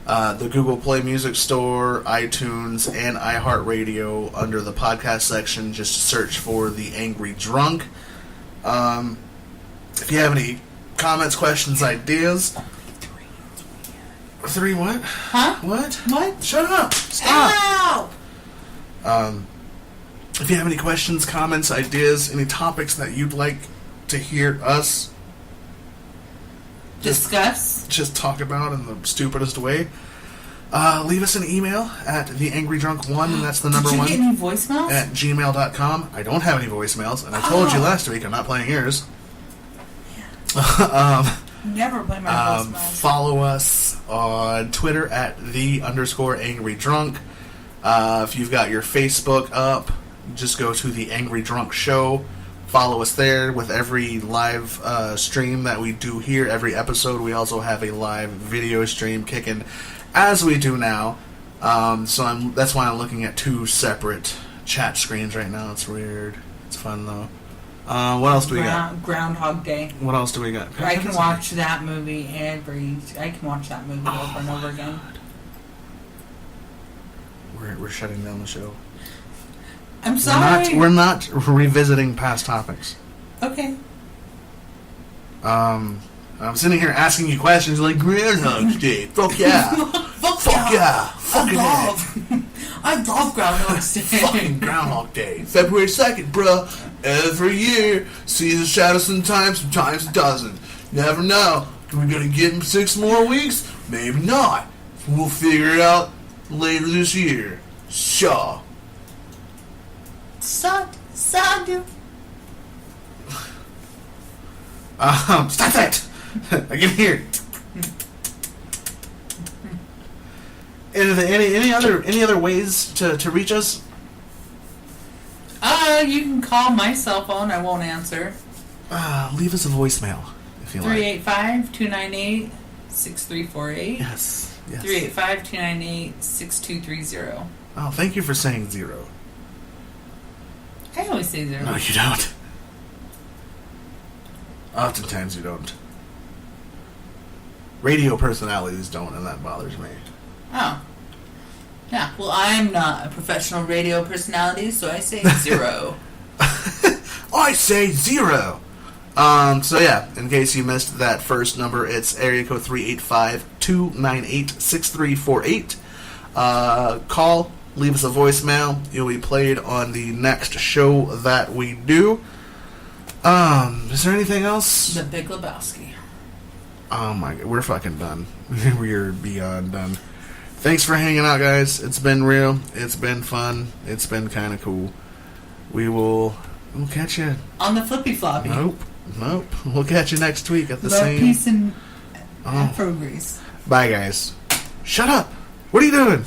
the Google Play Music Store, iTunes, and iHeartRadio under the podcast section. Just search for The Angry Drunk. If you have any comments, questions, ideas... 3 what? Huh? What? Shut up! Stop! Ow! If you have any questions, comments, ideas, any topics that you'd like to hear us Discuss. talk about in the stupidest way, leave us an email at theangrydrunk1, and that's the number Did you 1 get any voicemails? at gmail.com. I don't have any voicemails, and I told you last week I'm not playing yours. Never play my voicemails. Follow us on Twitter at _angrydrunk. If you've got your Facebook up, just go to The Angry Drunk Show. Follow us there with every live stream that we do here. Every episode, we also have a live video stream kicking as we do now. That's why I'm looking at 2 separate chat screens right now. It's weird. It's fun, though. What else do we got? Groundhog Day. What else do we got? I can watch that movie over and over again. We're shutting down the show. I'm sorry. We're not revisiting past topics. Okay. I'm sitting here asking you questions like Groundhog Day. Fuck yeah. Fuck yeah. Fucking I love Groundhog Day. Fucking Groundhog Day. February 2nd, bruh. Every year. Season shadows sometimes it doesn't. Never know. Are we gonna get him 6 more weeks? Maybe not. We'll figure it out later this year. Shaw. Stop. Stop it! I can hear it. Any other ways to reach us? You can call my cell phone. I won't answer. Leave us a voicemail if you like. 385-298-6348. Yes. 385-298-6230. Oh, thank you for saying 0. I always say 0. No, you don't. Oftentimes you don't. Radio personalities don't, and that bothers me. Oh. Yeah, well, I'm not a professional radio personality, so I say 0. I say 0. So yeah, in case you missed that first number, it's area code 385-298-6348. Call, leave us a voicemail. You'll be played on the next show that we do. Is there anything else? The Big Lebowski. Oh my god, we're fucking done. We're beyond done. Thanks for hanging out, guys. It's been real. It's been fun. It's been kind of cool. We'll catch you on the flippy floppy. Nope. We'll catch you next week at the Love, same. Peace, and Afro Grease. Bye, guys. Shut up. What are you doing?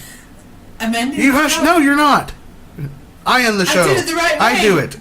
I'm ending you hush. No, you're not. I end the show. I did it the right way. I do it.